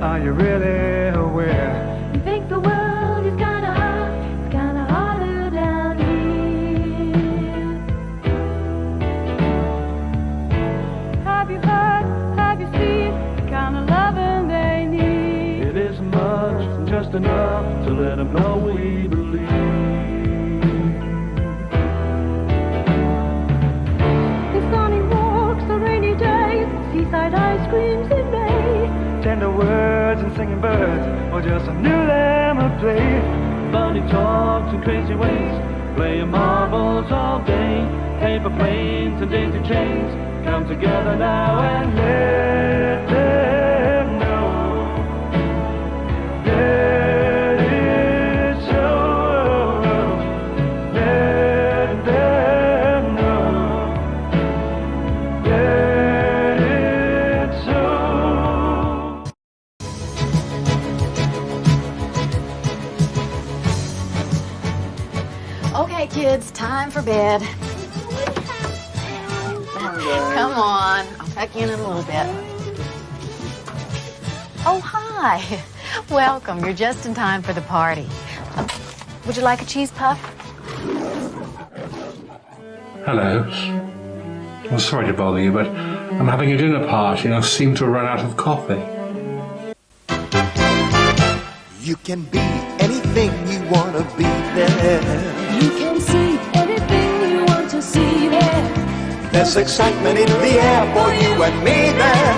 Are you really aware? You think the world is kinda hard, it's kinda harder down here. Have you heard, have you seen the kind of loving they need? It isn't much, just enough to let them know we believe. The sunny walks, the rainy days, seaside ice creams in May. Tender words and singing birds, or just a new lemon play. Funny talks and crazy ways, playing marbles all day. Paper planes and daisy chains, come together now and let them know that it's so. Let them know that it's so. Okay, kids, time for bed. Come on, I'll tuck you in a little bit. Oh, hi. Welcome. You're just in time for the party. Would you like a cheese puff? Hello. I'm sorry to bother you, but I'm having a dinner party and I seem to have run out of coffee. You can be anything you want to be there. You can see anything you want to see there. There's excitement in the air for you and me there.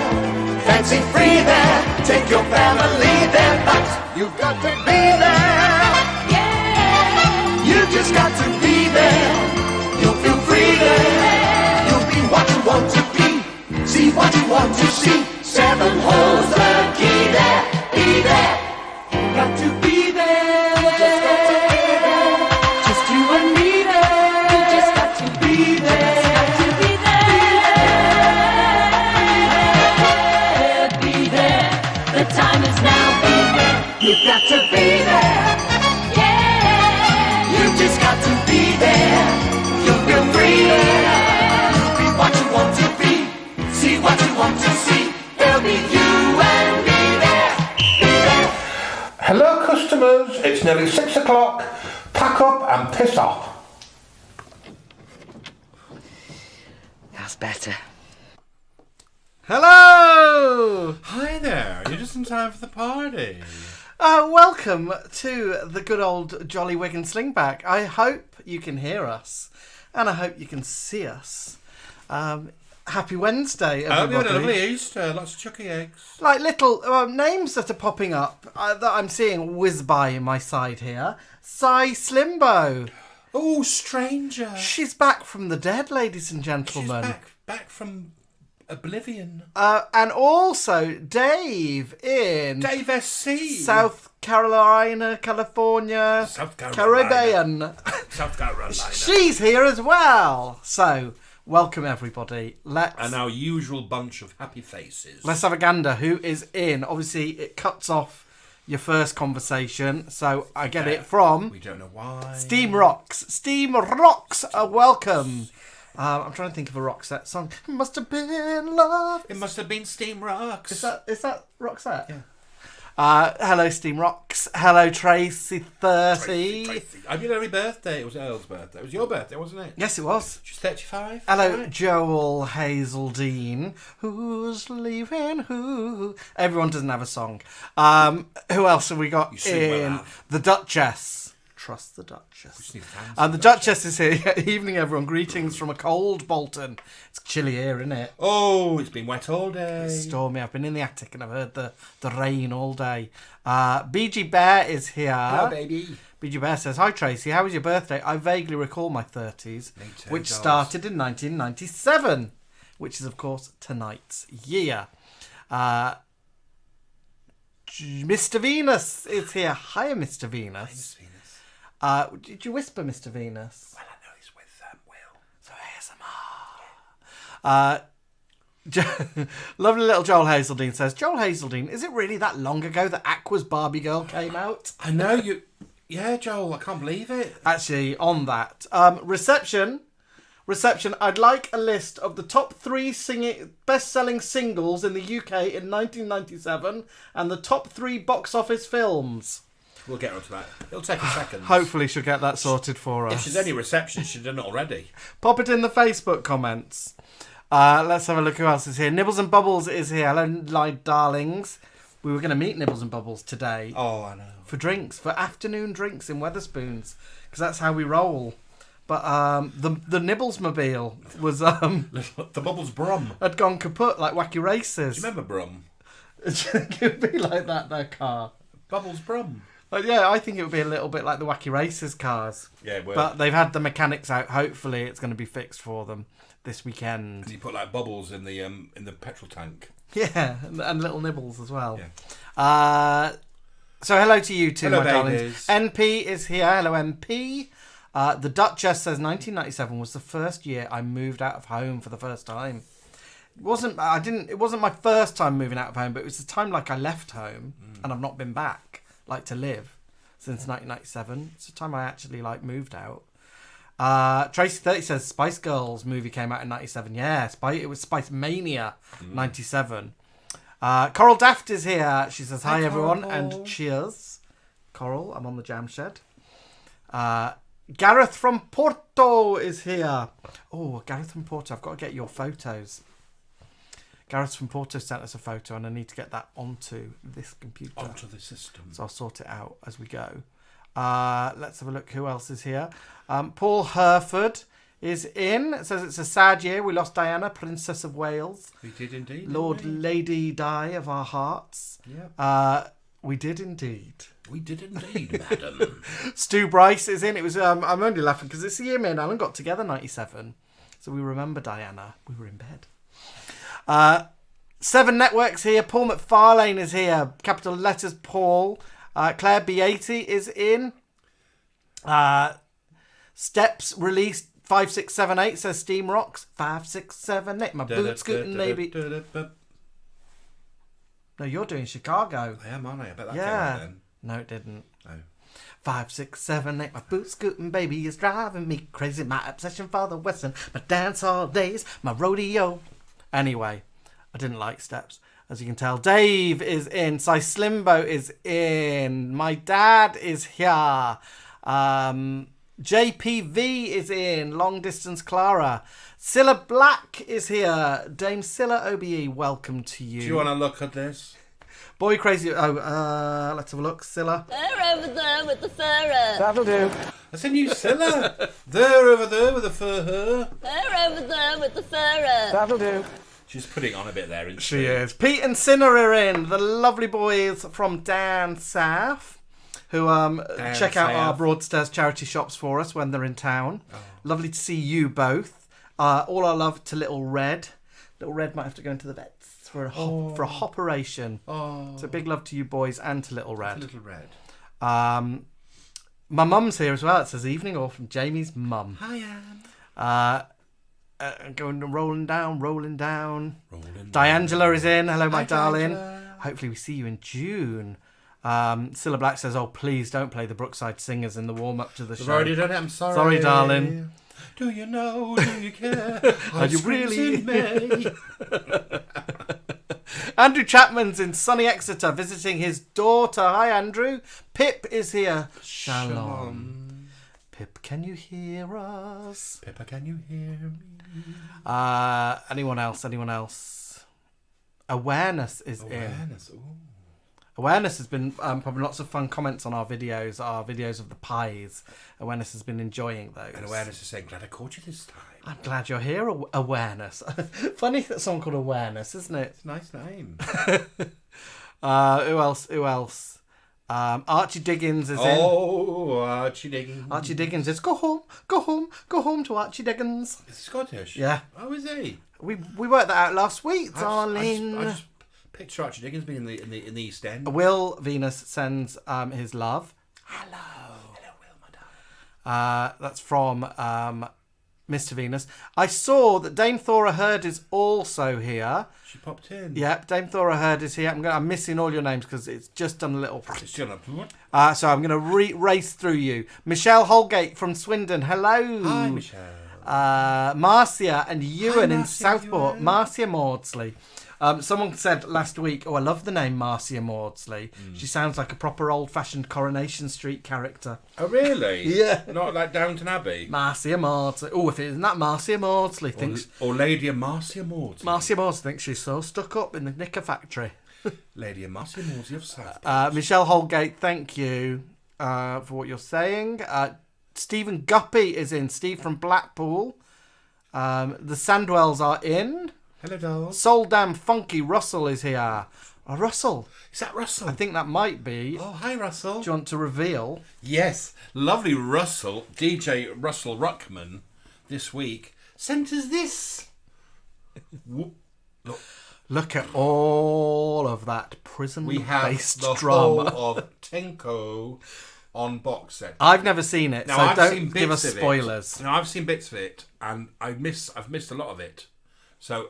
Fancy free there. Take your family there, but you've got to be there. Yeah! You just got to be there. You'll feel free there. You'll be what you want to be. See what you want to see. 7 holes the key there. Be there. Got to be there. You just got to be there. Just you and me there. You just got to be there. Got to be there. Be there. The time is now. Be there. You've got to be there. Yeah! You just got to be there. You'll feel free there. Be what you want to be. See what you want to see. There'll be you and me there. Be there. Hello, customers. It's nearly 6 o'clock. Pack up and piss off. That's better. Hello! Hi there, you're just in time for the party. Welcome to the good old jolly Wig Slingback. I hope you can hear us, and I hope you can see us. Happy Wednesday, I hope you had a everybody. lovely Easter, lots of chucky eggs. Like little names that are popping up that I'm seeing whiz by in my side here. Cy Slimbo. Oh, stranger. She's back from the dead, ladies and She's gentlemen. back from oblivion. And also Dave in Dave SC. South Carolina, California, South Carolina. Caribbean. South Carolina. She's here as well. So, welcome everybody. And our usual bunch of happy faces. Let's have a gander. Who is in? Obviously, it cuts off your first conversation, so I get it from We don't know why. Steam Rocks. Steam Rocks, welcome. I'm trying to think of a Roxette song. It must have been love. It must have been Steam Rocks. Is that Roxette? Yeah. Hello, Steam Rocks. Hello, Tracy 30. Tracy. Happy early birthday. It was Earl's birthday. It was your birthday, wasn't it? Yes, it was. She's 35. Hello, Right. Joel Hazeldine. Who's leaving who? Everyone doesn't have a song. Who else have we got You soon will in? have. The Duchess. Trust the Duchess. just need fans The for Duchess is here. Evening, everyone. Greetings from a cold Bolton. It's chilly here, isn't it? Oh, it's been wet all day. It's stormy. I've been in the attic and I've heard the rain all day. BG Bear is here. Hello, baby. BG Bear says, "Hi Tracy, how was your birthday? I vaguely recall my 30s, Me too, which dolls. started in 1997, which is of course tonight's year." Mr. Venus is here. Hiya, Mr. Venus. Did you whisper, Mr. Venus? Well, I know he's with Will. So ASMR. Lovely little Joel Hazeldine says, Joel Hazeldine, is it really that long ago that Aqua's Barbie Girl came out? I know you. Yeah, Joel, I can't believe it. Actually, on that, reception, Reception, I'd like a list of the top 3 best-selling singles in the UK in 1997 and the top 3 box office films. We'll get onto that. It'll take a second. Hopefully she'll get that sorted for us. If she's any reception, she's done it already. Pop it in the Facebook comments. Let's have a look who else is here. Nibbles and Bubbles is here. Hello, live darlings. We were going to meet Nibbles and Bubbles today. Oh, I know. For drinks, for afternoon drinks in Wetherspoons, because that's how we roll. But the Nibblesmobile was the Bubbles Brum. had gone kaput like Wacky Races. Do you remember Brum? It would be like that, their car. Bubbles Brum. But yeah, I think it would be a little bit like the Wacky Races cars. Yeah, it would. But they've had the mechanics out. Hopefully, it's going to be fixed for them this weekend. You put like bubbles in the petrol tank. Yeah, and little nibbles as well. Yeah. So hello to you too, Hello, my babies. darlings. NP is here. Hello, NP. The Duchess says 1997 was the first year I moved out of home for the first time. It wasn't my first time moving out of home, but it was the time like I left home and I've not been back like to live since 1997. It's the time I actually like moved out. Tracy 30 says Spice Girls movie came out in 97. Yeah, it was Spice Mania 97. Coral Daft is here. She says hi everyone Coral. and cheers. Coral, I'm on the jam shed. Gareth from Porto is here. Oh, Gareth from Porto, I've got to get your photos. Gareth from Porto sent us a photo and I need to get that onto this computer. Onto the system. So I'll sort it out as we go. Let's have a look who else is here. Paul Herford is in. It says it's a sad year. We lost Diana, Princess of Wales. We did indeed. Lord Lady Di of our hearts. Yeah. We did indeed. We did indeed, madam. Stu Bryce is in. It was. I'm only laughing because it's the year me and Alan got together, 97. So we remember Diana. We were in bed. 7 Networks here. Paul McFarlane is here. Capital letters Paul. Claire B80 is in. Steps released 5678 says Steam Rocks 5678. My boot scooting maybe. No, you're doing Chicago. I am, aren't I? I bet that Yeah. came out then. No, it didn't. No. 5678. My boot scooting baby is driving me crazy. My obsession for the Western. My dance hall days. My rodeo. Anyway, I didn't like Steps. As you can tell, Dave is in. Cy Slimbo is in. My dad is here. JPV is in. Long Distance Clara. Cilla Black is here. Dame Cilla OBE, welcome to you. Do you want to look at this? Boy Crazy. Oh, let's have a look. Cilla. They're over there with the furrer. That'll do. That's a new Cilla. They're over there with the fur. They're over there with the furrer. That'll do. She's putting on a bit there, isn't She is. Pete and Sinner are in. The lovely boys from Dan South, who check out our Broadstairs charity shops for us when they're in town. Oh. Lovely to see you both. All our love to Little Red. Little Red might have to go into the vets for a operation. Oh. So big love to you boys and to Little Red. Little Red. My mum's here as well. It says evening all from Jamie's mum. Hi, Anne. Going rolling down. Diangela is in. Hello, my darling. Diangela. Hopefully we see you in June. Cilla Black says, oh, please don't play the Brookside Singers in the warm-up to the show. I've already done it, I'm sorry. Sorry, darling. Do you know, do you care? Are you really? In May. Andrew Chapman's in sunny Exeter visiting his daughter. Hi, Andrew. Pip is here. Shalom. Pip, can you hear us? Pippa, can you hear me? Anyone else? Awareness is in. Ooh. Awareness has been probably lots of fun comments on our videos of the pies. Awareness has been enjoying those. And Awareness is saying, glad I caught you this time. I'm glad you're here, Awareness. Funny that someone called Awareness, isn't it? It's a nice name. Who else? Archie Diggins is in. Oh, Archie Diggins. Archie Diggins is go home to Archie Diggins. Is he Scottish? Yeah. Oh, is he? We worked that out last week, darling. I just picture Archie Diggins being in the East End. Will Venus sends his love. Hello, Will, my darling. That's from Mr. Venus. I saw that Dame Thora Hurd is also here. She popped in. Yep, Dame Thora Hurd is here. I'm missing all your names because it's just done a little. It's still up. So I'm going to race through you. Michelle Holgate from Swindon. Hello. Hi, Michelle. Marcia and Ewan in Marcia, Southport. Ewan. Marcia Maudsley. Someone said last week, I love the name Marcia Maudsley. She sounds like a proper old-fashioned Coronation Street character. Oh, really? Yeah. Not like Downton Abbey? Marcia Maudsley. Oh, if it isn't that Marcia Maudsley thinks... Or Lady Marcia Maudsley. Marcia Maudsley thinks she's so stuck up in the knicker factory. Lady Marcia Maudsley of Southport. Michelle Holgate, thank you for what you're saying. Stephen Guppy is in. Steve from Blackpool. The Sandwells are in. Hello, dolls. Soul Damn Funky Russell is here. Oh, Russell. Is that Russell? I think that might be. Oh, hi, Russell. Do you want to reveal? Yes, lovely Russell, DJ Russell Ruckman, this week sent us this. Whoop. Look, Look at all of that we have prison-based the drama. whole of Tenko on box set. I've never seen it, Now, so I've don't seen give us bits of spoilers. It. Now, I've seen bits of it, and I've missed a lot of it. So,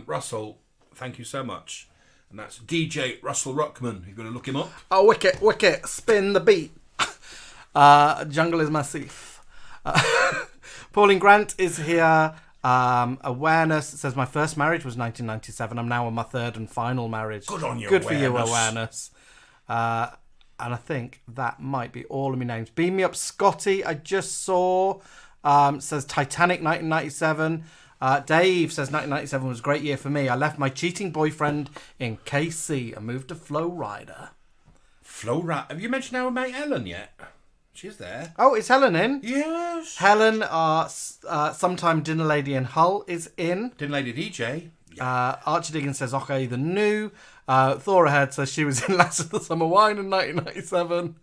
Russell, thank you so much. And that's DJ Russell Ruckman. You're going to look him up. Oh, wicket, spin the beat. Jungle is massive. Pauline Grant is here. Awareness says, my first marriage was 1997. I'm now on my third and final marriage. Good on you, Good for you, Awareness. Awareness. And I think that might be all of my names. Beam Me Up Scotty, I just saw. Says Titanic 1997. Dave says 1997 was a great year for me. I left my cheating boyfriend in KC and moved to Flow Rider. Have you mentioned our mate Ellen yet? She's there. Oh, is Helen in? Yes. Helen, sometime dinner lady in Hull, is in. Dinner Lady DJ. Archie Diggins says, okay, the new. Thora Head says she was in Last of the Summer Wine in 1997.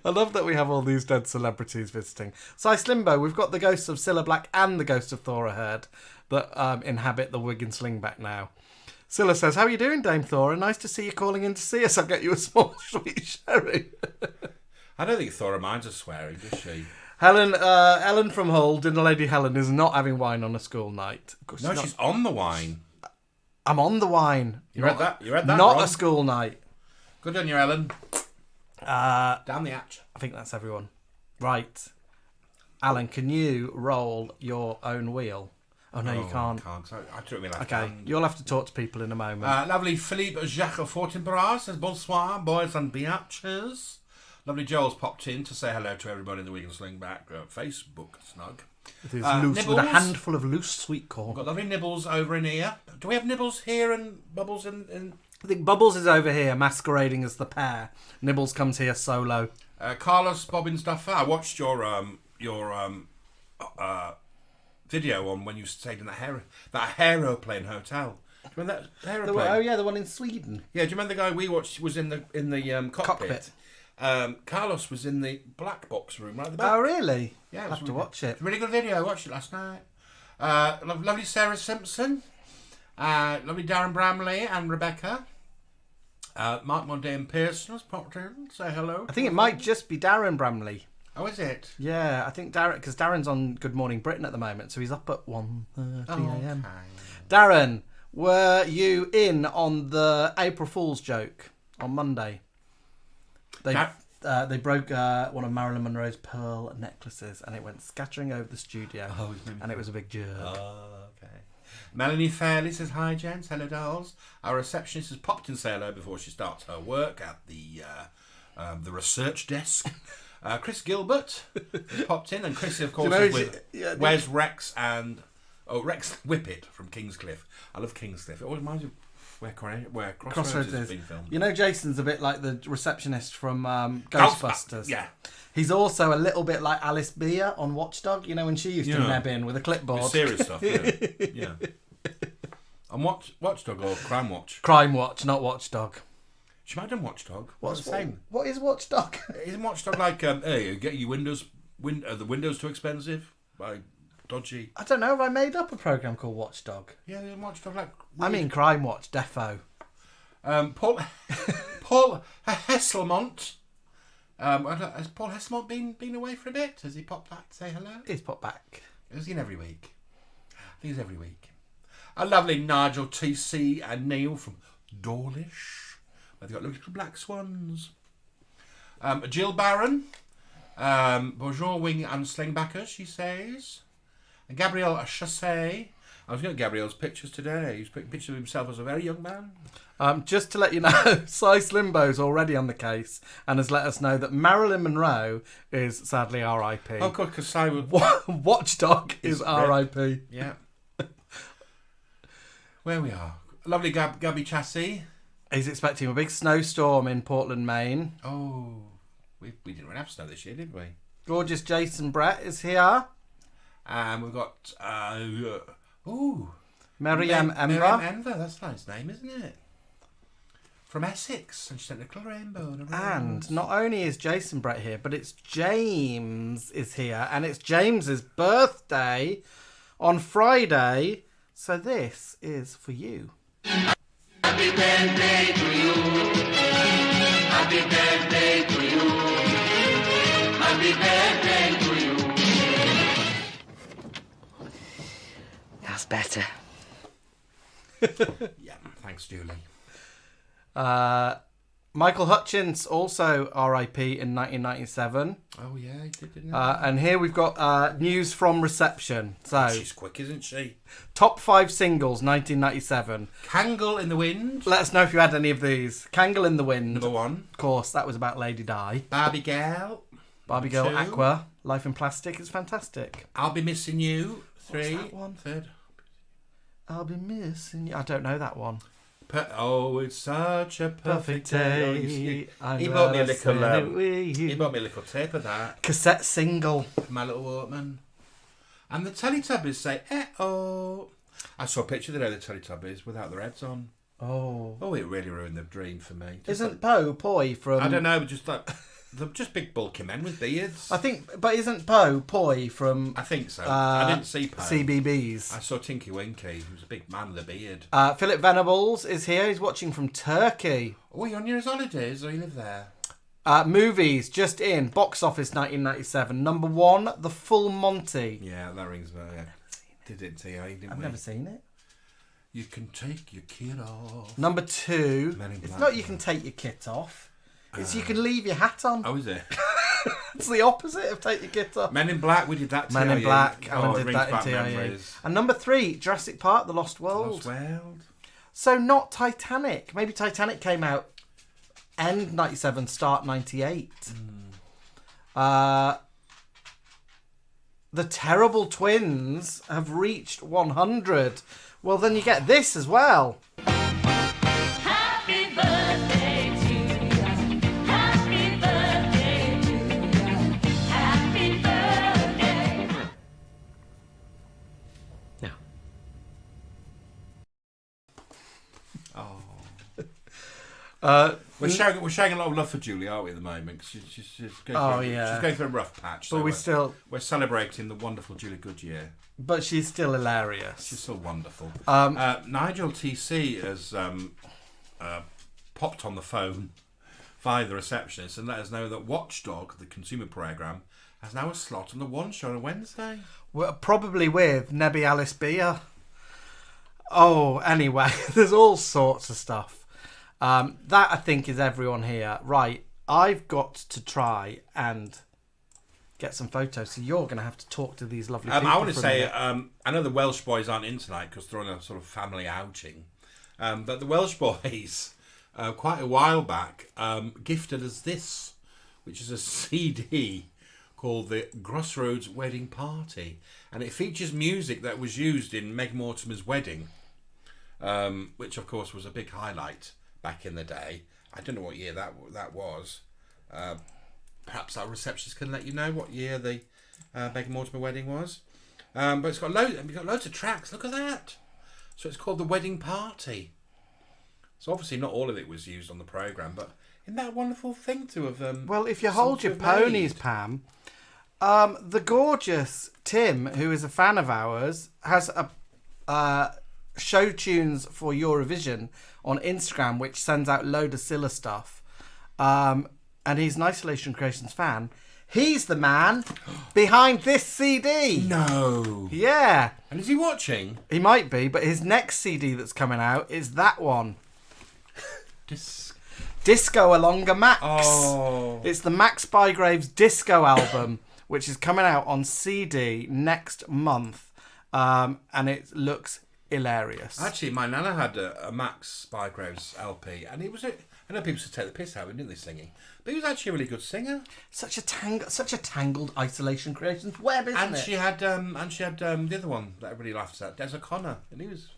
I love that we have all these dead celebrities visiting. Cy Slimbo, we've got the ghosts of Cilla Black and the ghost of Thora Heard that inhabit the Wig Slingback now. Cilla says, how are you doing, Dame Thora? Nice to see you calling in to see us. I'll get you a small sweet sherry. I don't think Thora minds us swearing, does she? Ellen from Hull, dinner lady Helen, is not having wine on a school night. Of course No, she's on the wine. I'm on the wine. You read that? Not wrong. a school night. Good on you, Ellen. Down the hatch. I think that's everyone. Right. Alan, can you roll your own wheel? Oh, no, you can't. I took me left Okay, hand. you'll have to talk to people in a moment. Lovely Philippe Jacques of Fortinbras says, bonsoir, boys and biatches. Lovely Joel's popped in to say hello to everybody in the Wig Slingback Facebook snug. With his loose, with a handful of loose sweet corn. Got lovely Nibbles over in here. Do we have Nibbles here and Bubbles in? I think Bubbles is over here masquerading as the pair. Nibbles comes here solo. Carlos Bobbins Duffer, I watched your video on when you stayed in that aeroplane hotel. Do you remember that aeroplane? Oh yeah, the one in Sweden. Yeah, do you remember the guy we watched was in the cockpit? Carlos was in the black box room right at the back. Oh really? Yeah, I'll have to watch it. It's a really good video. I watched it last night. Lovely Sarah Simpson. Lovely Darren Bramley and Rebecca. Mark Mondane Pearson has popped in. Say hello. I think it might just be Darren Bramley. Oh, is it? Yeah, I think Darren, because Darren's on Good Morning Britain at the moment, so he's up at 1:30 a.m. Darren, were you in on the April Fool's joke on Monday? They broke one of Marilyn Monroe's pearl necklaces, and it went scattering over the studio. And it was a big jerk. Oh, okay. Melanie Fairley says, hi, gents. Hello, dolls. Our receptionist has popped in say hello before she starts her work at the research desk. Chris Gilbert has popped in, and Chris, of course, is with Wes, Rex, and Rex Whippet from Kingscliff. I love Kingscliff. It always reminds me of where Crossroads has been filmed. You know, Jason's a bit like the receptionist from Ghostbusters. Yeah. He's also a little bit like Alice Beer on Watchdog. You know, when she used to neb in with a clipboard. With serious stuff, yeah. And Watchdog or Crime Watch? Crime Watch, not Watchdog. She might have done Watchdog. What's the same? What is Watchdog? Isn't Watchdog like, hey, you get your windows, the windows too expensive? By dodgy. I don't know. Have I made up a program called Watchdog? Yeah, Watchdog like. I mean, Crime Watch, defo. Paul Hesselmont. Has Paul Hesselmont been away for a bit? Has he popped back to say hello? He's popped back. Is he in every week? I think he's every week. A lovely Nigel TC and Neil from Dawlish. They've got little black swans. Jill Barron. Bonjour, Wing and Slingbackers, she says. And Gabriel Chassé. I was looking at Gabriel's pictures today. He's putting pictures of himself as a very young man. Just to let you know, Size Limbo's already on the case and has let us know that Marilyn Monroe is sadly R.I.P. Oh, good, because I would... Watchdog is R.I.P. Yeah. Where we are. Lovely Gabby Chassis. He's expecting a big snowstorm in Portland, Maine. Oh, we didn't really have snow this year, did we? Gorgeous Jason Brett is here. And we've got... Miriam Enver. Miriam Enver, that's a nice name, isn't it? From Essex, and she sent a little rainbow and a rose. And not only is Jason Brett here, but it's James is here, and it's James's birthday on Friday. So this is for you. Happy birthday to you. Happy birthday to you. Happy birthday to you. That's better. Yeah, thanks, Julie. Michael Hutchins, also R.I.P. in 1997. Oh, yeah, he did, didn't he? And here we've got news from reception. So She's quick, isn't she? top 5 singles, 1997. Kangle in the Wind. Let us know if you had any of these. Kangle in the Wind. Number 1. Of course, that was about Lady Di. Barbie Girl. Barbie Girl, 2. Aqua, Life in Plastic is fantastic. I'll Be Missing You. 3. that one? 3rd. I'll be missing you. I don't know that one. Oh, it's such a perfect day. day. He bought me a little. He bought me a little tape of that. Cassette single. My Little Walkman. And the Teletubbies say, "Eh-oh." I saw a picture today of the Teletubbies without their heads on. Oh. Oh, it really ruined the dream for me. Isn't Poi from... I don't know, but just like... They're just big bulky men with beards. I think... But isn't Poi from... I think so. I didn't see Poe. CBBS. I saw Tinky Winky, who was a big man with a beard. Philip Venables is here. He's watching from Turkey. Oh, you're on your holidays, or you live there? Movies, just in. Box office 1997. Number 1, The Full Monty. Yeah, that rings a bell, yeah. Did it to you, didn't I've we? never seen it. You can take your kit off. Number 2. Men in It's Black. not you can take your kit off. It's you can leave your hat on. Oh, is it? It's the opposite of take your kit off. Men in Black, we did that Men in TIE. Black, Alan it did brings that in back TIE. memories. And number 3, Jurassic Park, The Lost World. Lost World. So not Titanic. Maybe Titanic came out end 97, start 98. The Terrible Twins have reached 100. Well, then you get this as well. Happy birthday to you. Happy birthday to you. Happy birthday. No. We're showing a lot of love for Julie, aren't we, at the moment? 'Cause she's going through a rough patch. But we're celebrating the wonderful Julie Goodyear. But she's still hilarious. She's so wonderful. Nigel TC has popped on the phone via the receptionist and let us know that Watchdog, the consumer programme, has now a slot on the One Show on a Wednesday. Well, probably with Nebby Alice Beer. Oh, anyway, there's all sorts of stuff. That, I think, is everyone here. Right, I've got to try and get some photos, so you're going to have to talk to these lovely people. I want to for a say, minute. I know the Welsh boys aren't in tonight because they're on a sort of family outing. But the Welsh boys, quite a while back, gifted us this, which is a CD called the Crossroads Wedding Party. And it features music that was used in Meg Mortimer's wedding, which, of course, was a big highlight back in the day. I don't know what year that was. Perhaps our receptionist can let you know what year the Meg Mortimer wedding was. But it's got loads of tracks. Look at that. So it's called The Wedding Party. So obviously not all of it was used on the programme, but isn't that a wonderful thing to have... Well, if you hold your ponies, Pam, the gorgeous Tim, who is a fan of ours, has a show tunes for Eurovision on Instagram, which sends out load of Cilla stuff. And he's an Isolation Creations fan. He's the man behind this CD. No. Yeah. And is he watching? He might be, but his next CD that's coming out is that one. Disco Alonga Max. Oh. It's the Max Bygraves Disco album, which is coming out on CD next month. and it looks hilarious. Actually, my nana had a Max Bygraves LP, and it was. I know people should take the piss out of him, didn't they, singing? But he was actually a really good singer. Such a tangled Isolation Creations web, isn't And it? she had the other one that everybody laughs at, Des O'Connor, and he was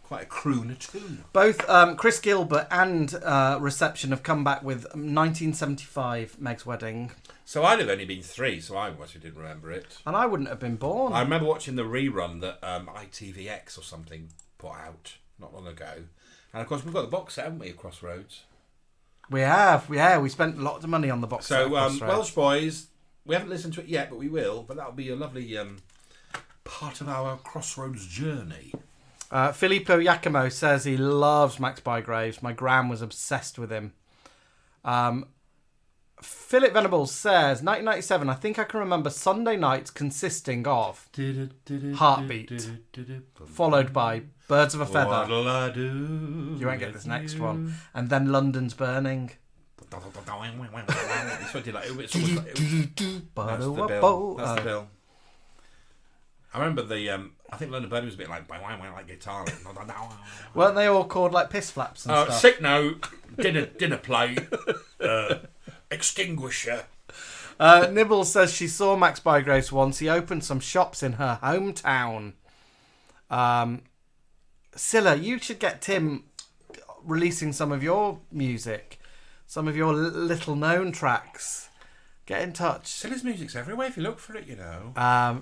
quite a crooner too. Both Chris Gilbert and Reception have come back with 1975 Meg's Wedding. So I'd have only been 3, so I actually didn't remember it. And I wouldn't have been born. I remember watching the rerun that ITVX or something put out not long ago. And of course, we've got the box set, haven't we, of Crossroads? We have, yeah. We spent lots of money on the box set. So, Welsh Boys, we haven't listened to it yet, but we will. But that'll be a lovely part of our Crossroads journey. Filippo Giacomo says he loves Max Bygraves. My gran was obsessed with him. Philip Venables says, 1997, I think I can remember Sunday nights consisting of Heartbeat, followed by Birds of a Feather. What'll I do? You won't get this next one. And then London's Burning. It's what did like, that's the bill. That's the bill. I remember the. I think London Burning was a bit like guitar. Weren't they all called like piss flaps and stuff? Sick note, dinner plate, extinguisher. Nibble says she saw Max Bygraves once. He opened some shops in her hometown. Cilla, you should get Tim releasing some of your music, some of your little known tracks. Get in touch. Cilla's music's everywhere if you look for it, you know.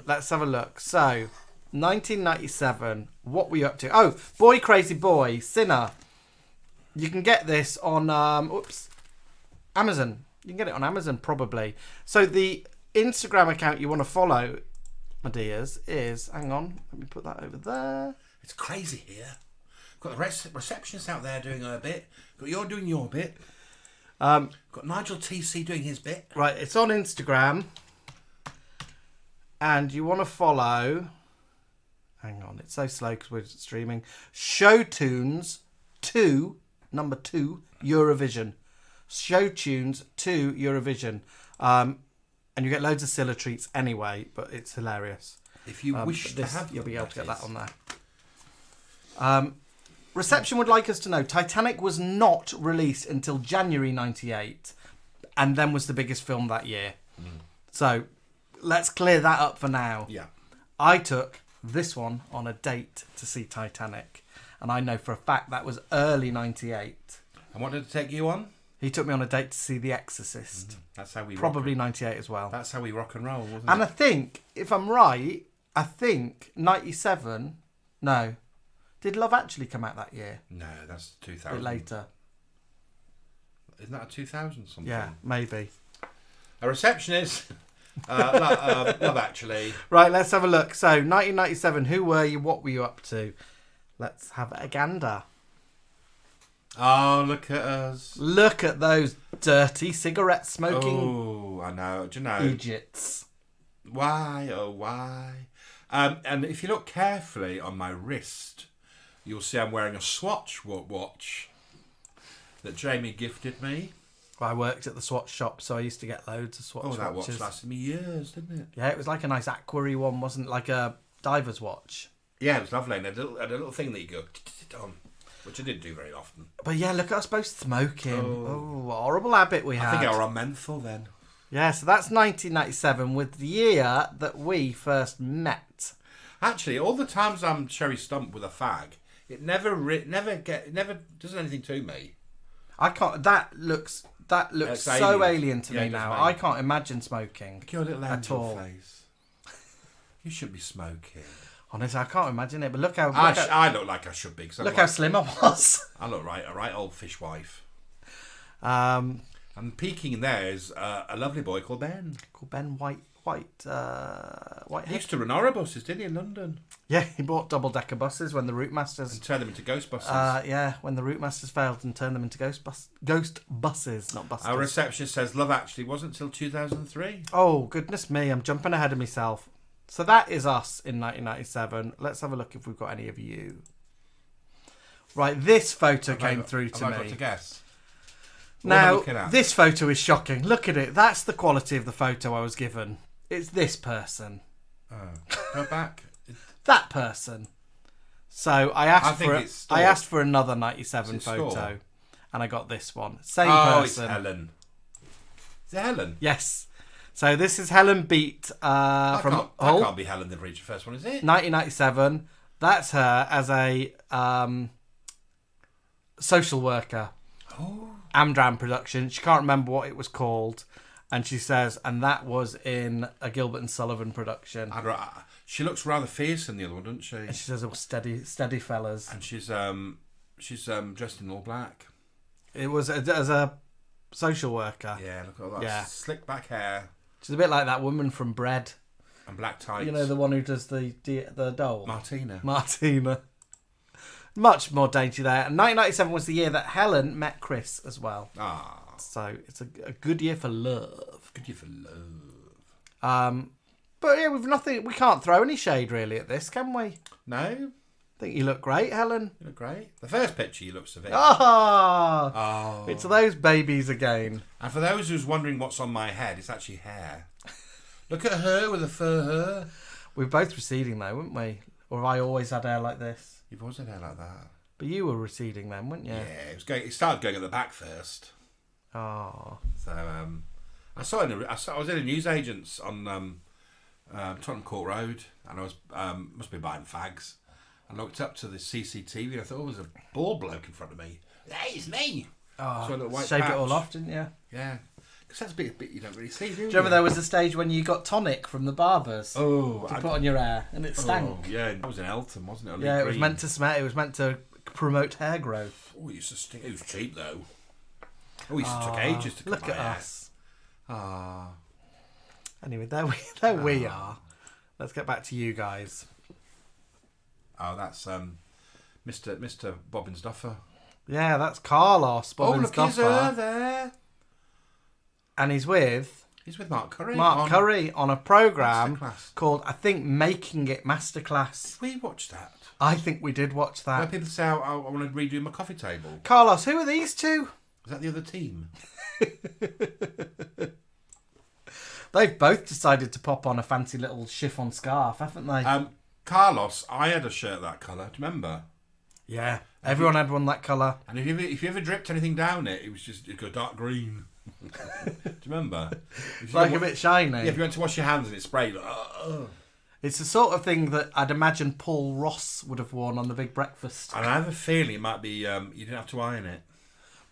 Let's have a look. So, 1997, what were you up to? Oh, Boy Crazy Boy, Sinner. You can get this on Amazon. You can get it on Amazon, probably. So the Instagram account you want to follow, my dears, is... Hang on, let me put that over there. It's crazy here. Got the receptionist out there doing her bit. Got you doing your bit. Got Nigel TC doing his bit. Right, it's on Instagram. And you want to follow... Hang on, it's so slow because we're streaming. Showtunes 2, number 2, Eurovision. Showtunes 2, Eurovision. And you get loads of Cilla treats anyway, but it's hilarious. If you wish to have you'll them, be able to get that that on there. Reception would like us to know Titanic was not released until January 98 and then was the biggest film that year. So let's clear that up for now. Yeah. I took this one on a date to see Titanic, and I know for a fact that was early 98. And what did it take you on? He took me on a date to see The Exorcist. That's how we Probably 98 as well. That's how we rock and roll, wasn't And it? I think, if I'm right, 97... No. Did Love Actually come out that year? No, that's A 2000. bit later. Isn't that a 2000 something? Yeah, maybe. A receptionist. Love Actually. Right, let's have a look. So, 1997, who were you? What were you up to? Let's have a gander. Oh, look at us. Look at those dirty cigarette smoking Oh, I know. Do you know? idiots. Why, oh, why? And if you look carefully on my wrist, you'll see I'm wearing a Swatch watch that Jamie gifted me. I worked at the Swatch shop, so I used to get loads of Swatch Oh, that watches. watch lasted me years, didn't it? Yeah, it was like a nice aquary one, wasn't it? Like a diver's watch. Yeah, it was lovely. And it had a little thing that you go on, which I didn't do very often. But yeah, look at us both smoking. Oh, what a horrible habit we had. I think I were on menthol then. Yeah, so that's 1997, with the year that we first met. Actually, all the times I'm cherry stumped with a fag, it never does anything to me. I can't. That looks It's so alien. alien to Yeah, me it does, now. mate. I can't imagine smoking. Look at your little At angel all. face. You should be smoking. Honestly, I can't imagine it. But look how I look like I should be. 'Cause I'm look like, how slim I was. I look a right old fishwife. Um, And peeking in there is a lovely boy called Ben. called Ben Whitehead. He used to run Orabuses, didn't he, in London? Yeah, he bought double-decker buses when the route masters. And turned them into ghost buses. When the route masters failed and turned them into ghost buses, not buses. Our receptionist says Love Actually wasn't until 2003. Oh, goodness me, I'm jumping ahead of myself. So that is us in 1997. Let's have a look if we've got any of you. Right, this photo came through to Have I me. got to guess? What am I Now, looking at? this photo is shocking. Look at it. That's the quality of the photo I was given. It's this person. Go back. that person. So I asked for another 97 photo, Score? and I got this one. Same Oh, person. it's Helen. Is it Helen? Yes. So this is Helen Beat That from can't be Helen the Reacher first one, is it? 1997. That's her as a social worker. Oh. Amdram production. She can't remember what it was called. And she says, and that was in a Gilbert and Sullivan production. She looks rather fierce in the other one, doesn't she? And she says, oh, steady fellas. And she's dressed in all black. It was as a social worker. Yeah, look at all that slick back hair. She's a bit like that woman from Bread. And black tights. You know, the one who does the doll? Martina. Much more dainty there. And 1997 was the year that Helen met Chris as well. Ah. So it's a good year for love. Good year for love. But yeah, we can't throw any shade really at this, can we? No? I think you look great, Helen. You look great. The first picture you look severe. Oh. It's those babies again. And for those who's wondering what's on my head, it's actually hair. Look at her with a fur hair. We're both receding though, weren't we? Or have I always had hair like this? You've always had hair like that. But you were receding then, weren't you? Yeah, it started going at the back first. Oh. So I was in a newsagent's on Tottenham Court Road, and I was must be buying fags. I looked up to the CCTV and I thought, there's a bald bloke in front of me. Hey, it's me. Oh, so a little white shake patch. it all off, didn't you? Yeah. Because that's a bit you don't really see, do you? Do you remember there was a stage when you got tonic from the barbers to put on your hair and it stank? Oh, yeah, it was in Elton, wasn't it? Yeah, it was meant to smell. It was meant to promote hair growth. Oh, it used to stink. It was cheap though. Oh, it used to take ages to cut look my at hair. us. Ah. Anyway, there we are. Let's get back to you guys. Oh, that's Mr. Bobbins Duffer. Yeah, that's Carlos Bobbins Duffer. He's there. And he's with Mark Curry. Mark Curry on a programme Masterclass. called, I think, Making It Masterclass. Did we watch that? I think we did watch that. Where people say, I want to redo my coffee table. Carlos, who are these two? Is that the other team? They've both decided to pop on a fancy little chiffon scarf, haven't they? Carlos, I had a shirt that colour. Do you remember? Yeah, everyone had one that colour. And if you ever dripped anything down it, it'd go dark green. Do you remember? Like a bit shiny. Yeah, if you went to wash your hands and it sprayed. It's the sort of thing that I'd imagine Paul Ross would have worn on The Big Breakfast. And I have a feeling it might be, you didn't have to iron it.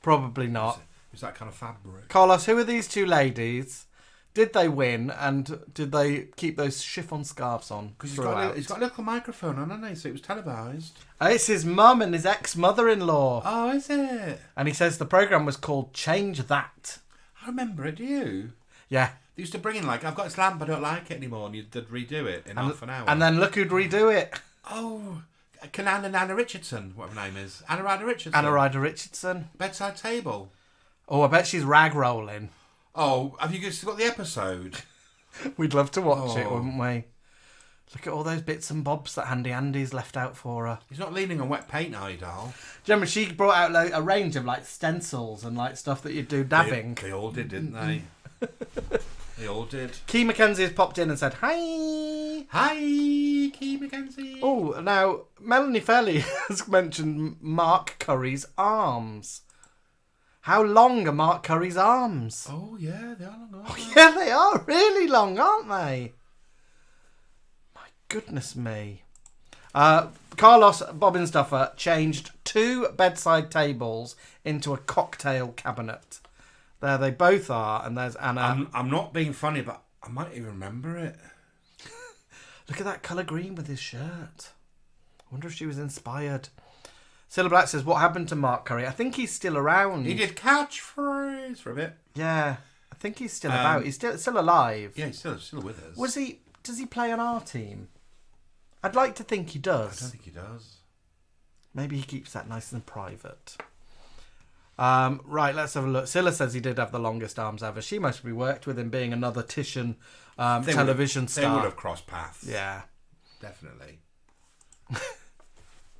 Probably not. It was that kind of fabric. Carlos, who are these two ladies? Did they win, and did they keep those chiffon scarves on? Because he's got a little microphone on, hasn't he? So it was televised. It's his mum and his ex-mother-in-law. Oh, is it? And he says the programme was called Change That. I remember it, do you? Yeah. They used to bring in, like, I've got this lamp, I don't like it anymore, and they'd redo it in half an hour. And then look who'd redo it. Oh, Anna Richardson, whatever her name is. Anna Ryder Richardson. Anna Ryder Richardson. Bedside Table. Oh, I bet she's rag rolling. Oh, have you still got the episode? We'd love to watch it, wouldn't we? Look at all those bits and bobs that Handy Andy's left out for her. He's not leaning on wet paint, are you, doll? Do you remember she brought out like, a range of like stencils and like stuff that you do dabbing? They all did, didn't they? They all did. Key Mackenzie has popped in and said, hi. Hi, Key Mackenzie. Oh, now, Melanie Fairley has mentioned Mark Curry's arms. How long are Mark Curry's arms? Oh, yeah, they are long, aren't they? Yeah, they are really long, aren't they? My goodness me. Carlos Bobbins Duffer changed 2 bedside tables into a cocktail cabinet. There they both are, and there's Anna. I'm not being funny, but I might even remember it. Look at that colour green with his shirt. I wonder if she was inspired. Cilla Black says, what happened to Mark Curry? I think he's still around. He did catchphrase for a bit. Yeah, I think he's still about. He's still alive. Yeah, he's still with us. Does he play on our team? I'd like to think he does. I don't think he does. Maybe he keeps that nice and private. Right, let's have a look. Cilla says he did have the longest arms ever. She must be worked with him being another Titian television star. They would have crossed paths. Yeah. Definitely.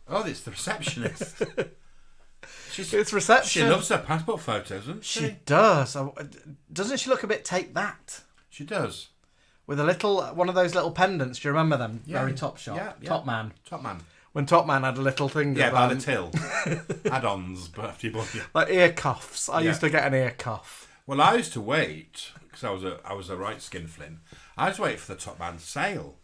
Oh, it's the receptionist. It's reception. She loves her passport photos, doesn't she? She does. Doesn't she look a bit take that? She does. with a little one of those little pendants. Do you remember them? Yeah. Very Top shop. Yeah, yeah. Top Man. Top Man. When Top Man had a little thing. Yeah, of, by the till. Add-ons, but after you bought it. like ear cuffs. I used to get an ear cuff. Well, I used to wait because I was a right skinflint. I used to wait for the Top Man sale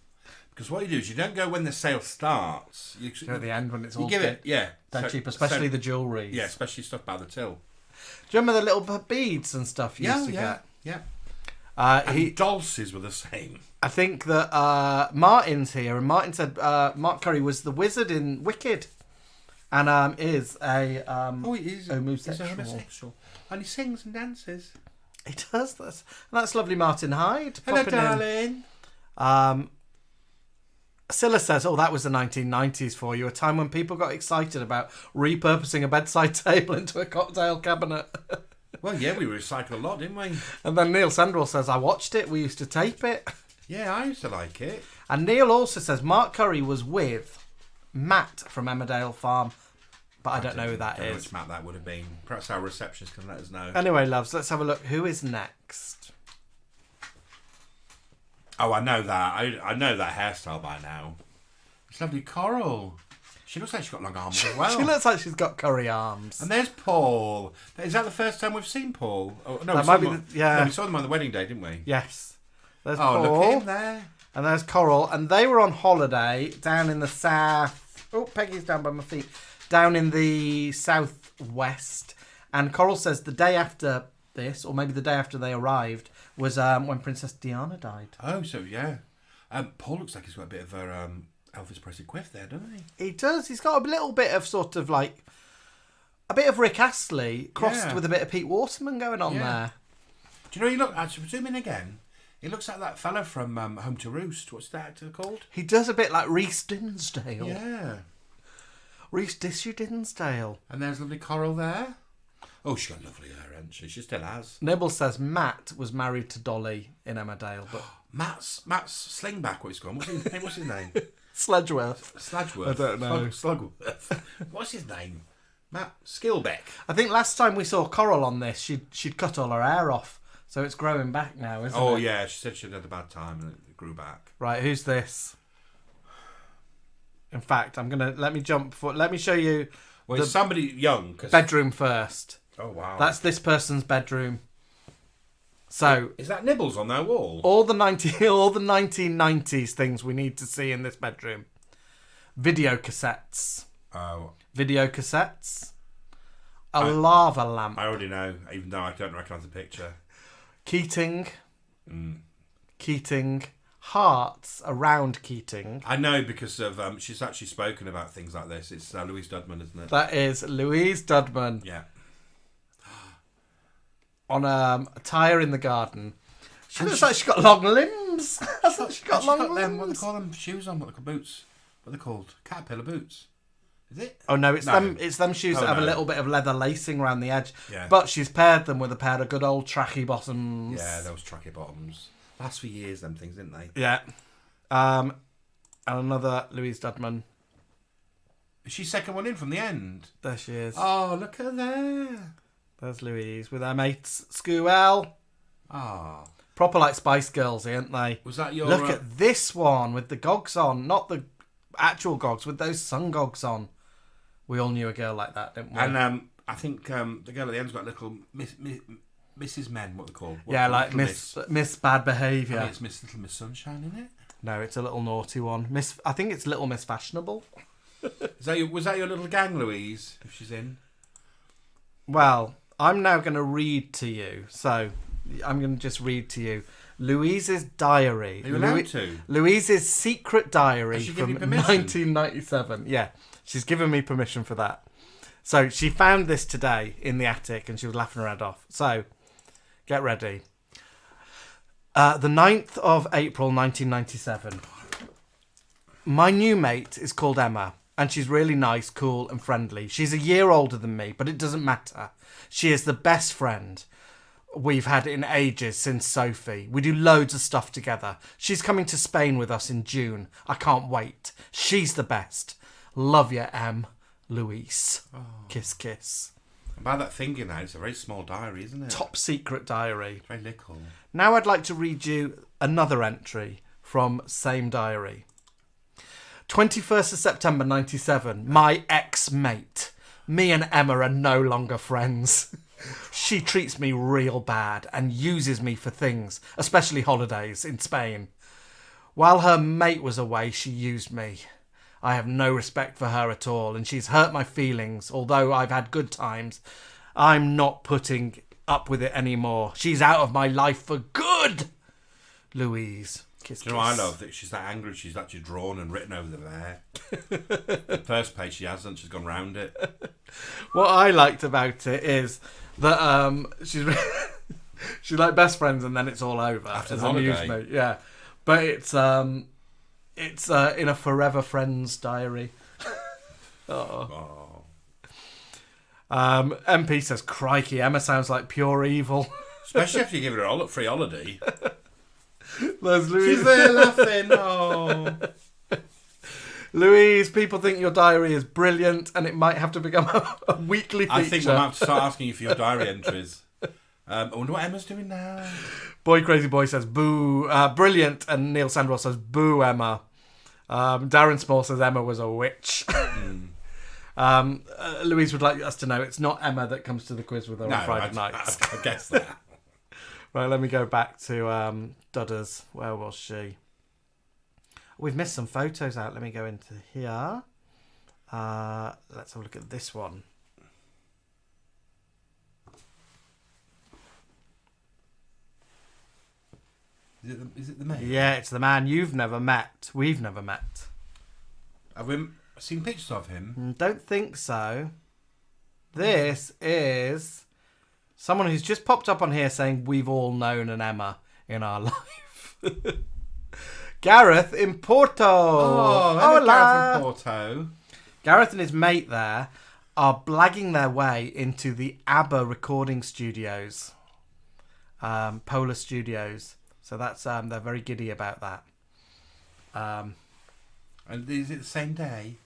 because what you do is you don't go when the sale starts. You Go at the end when it's all you give it, yeah, dead cheap, especially the jewellery. Yeah, especially stuff by the till. Do you remember the little beads and stuff you used to get? Yeah. He Dulces were the same. I think that Martin's here, and Martin said Mark Curry was the wizard in Wicked, and is a He is homosexual. He's a homosexual, and he sings and dances. He does. That's lovely, Martin Hyde. Hello, popping in. darling. Cilla says, "Oh, that was the 1990s for you, a time when people got excited about repurposing a bedside table into a cocktail cabinet." Well, yeah, we recycle a lot, didn't we? And then Neil Sandwell says, "I watched it. We used to tape it." Yeah, I used to like it. And Neil also says Mark Curry was with Matt from Emmerdale Farm, but I don't know who that Don't know is. which Matt that would have been. Perhaps our receptionist can let us know. Anyway, loves, let's have a look. Who is next? Oh, I know that. I know that hairstyle by now. It's lovely Coral. She looks like she's got long arms as well. She looks like she's got curry arms. And there's Paul. Is that the first time we've seen Paul? Oh, no, That might be yeah. No, we saw them on the wedding day, didn't we? Yes. There's Oh, Paul. look at him there. And there's Coral. And they were on holiday down in the south. Oh, Peggy's down by my feet. Down in the southwest. And Coral says the day after this, or maybe the day after they arrived, was when Princess Diana died. Oh, so yeah. Paul looks like he's got a bit of a Elvis Presley quiff there, doesn't he? He does. He's got a little bit of sort of like a bit of Rick Astley crossed with a bit of Pete Waterman going on there. Do you know, he look, actually, zoom in again. He looks like that fella from Home to Roost. What's that actor called? He does a bit like Rhys Dinsdale. Yeah. Rhys Dinsdale. And there's lovely Coral there. Oh, she's got lovely hair, hasn't she? She still has. Nibble says Matt was married to Dolly in Emmerdale, but Matt's Slingback, what he's called. What's his name? Sledgeworth. Sludgeworth. I don't know. Slugworth. What's his name? Matt Skillbeck. I think last time we saw Coral on this, she'd cut all her hair off, so it's growing back now, isn't it? Oh yeah, she said she'd had a bad time and it grew back. Right, who's this? In fact, let me show you Well, it's somebody young. bedroom first. Oh wow. That's this person's bedroom. So is that Nibbles on their wall? all the 1990s things we need to see in this bedroom. Video cassettes. Oh. Video cassettes. A lava lamp. I already know, even though I don't recognise the picture. Keating. Keating. Hearts around Keating. I know because of she's actually spoken about things like this. It's Louise Dudman, isn't it? That is Louise Dudman Yeah. on a tire in the garden. She looks like she's got long limbs. Hasn't she got long limbs? What they call them shoes on? What they call boots? What are they called? Caterpillar boots. Is it? Oh no, it's them. It's them shoes Oh, that have a no. little bit of leather lacing around the edge. Yeah. But she's paired them with a pair of good old tracky bottoms. Yeah, those tracky bottoms. Last for years, them things, didn't they? Yeah. And another Louise Dudman. Is she second one in from the end? There she is. Oh, look at there. There's Louise with her mates Squirrel. Ah. Proper like Spice Girls, aren't they? Was that your... Look at this one with the gogs on, not the actual gogs, with those sun gogs on. We all knew a girl like that, didn't we? And I think the girl at the end's got a little Mrs. Men, what they call. Yeah, like Miss Bad Behaviour. I think it's Little Miss Sunshine, isn't it? No, it's a little naughty one. I think it's Little Miss Fashionable. Was that your little gang, Louise, if she's in? Well, I'm now going to read to you. So, I'm going to just read to you Louise's diary. Are you allowed to? Louise's secret diary Has she from given you permission? 1997. Yeah, she's given me permission for that. So, she found this today in the attic and she was laughing her head off. So, get ready. The 9th of April 1997. My new mate is called Emma, and she's really nice, cool, and friendly. She's a year older than me, but it doesn't matter. She is the best friend we've had in ages since Sophie. We do loads of stuff together. She's coming to Spain with us in June. I can't wait. She's the best. Love ya, Em. Louise. Oh. Kiss, kiss. By that finger now, it's a very small diary, isn't it? Top secret diary. Very little. Now I'd like to read you another entry from same diary. 21st of September 97. My ex-mate. Me and Emma are no longer friends. She treats me real bad and uses me for things, especially holidays in Spain. While her mate was away, she used me. I have no respect for her at all, and she's hurt my feelings. Although I've had good times, I'm not putting up with it anymore. She's out of my life for good. Louise. Kiss, Do you know what I love? That she's that angry she's actually drawn and written over there. The first page she hasn't, she's gone round it. What I liked about it is that she's like best friends and then it's all over. After as the holiday. amusement. Yeah. But it's in a forever friends diary. Oh. MP says, crikey, Emma sounds like pure evil. Especially if you give her a free holiday. There's Louise. She's there laughing. Oh. Louise, people think your diary is brilliant and it might have to become a weekly feature. I think we'll have to start asking you for your diary entries. I wonder what Emma's doing now. Boy Crazy Boy says, boo. Brilliant. And Neil Sandwell says, boo, Emma. Darren Small says Emma was a witch. Louise would like us to know it's not Emma that comes to the quiz with her on Friday nights. I guess that. Right, let me go back to Dudders. Where was she? We've missed some photos out. Let me go into here. Let's have a look at this one. Is it the man? Yeah, it's the man you've never met. We've never met. Have we seen pictures of him? Don't think so. This is someone who's just popped up on here saying we've all known an Emma in our life. Gareth in Porto. Oh, hello, Gareth in Porto. Gareth and his mate there are blagging their way into the ABBA recording studios, Polar Studios. So that's they're very giddy about that. And is it the same day?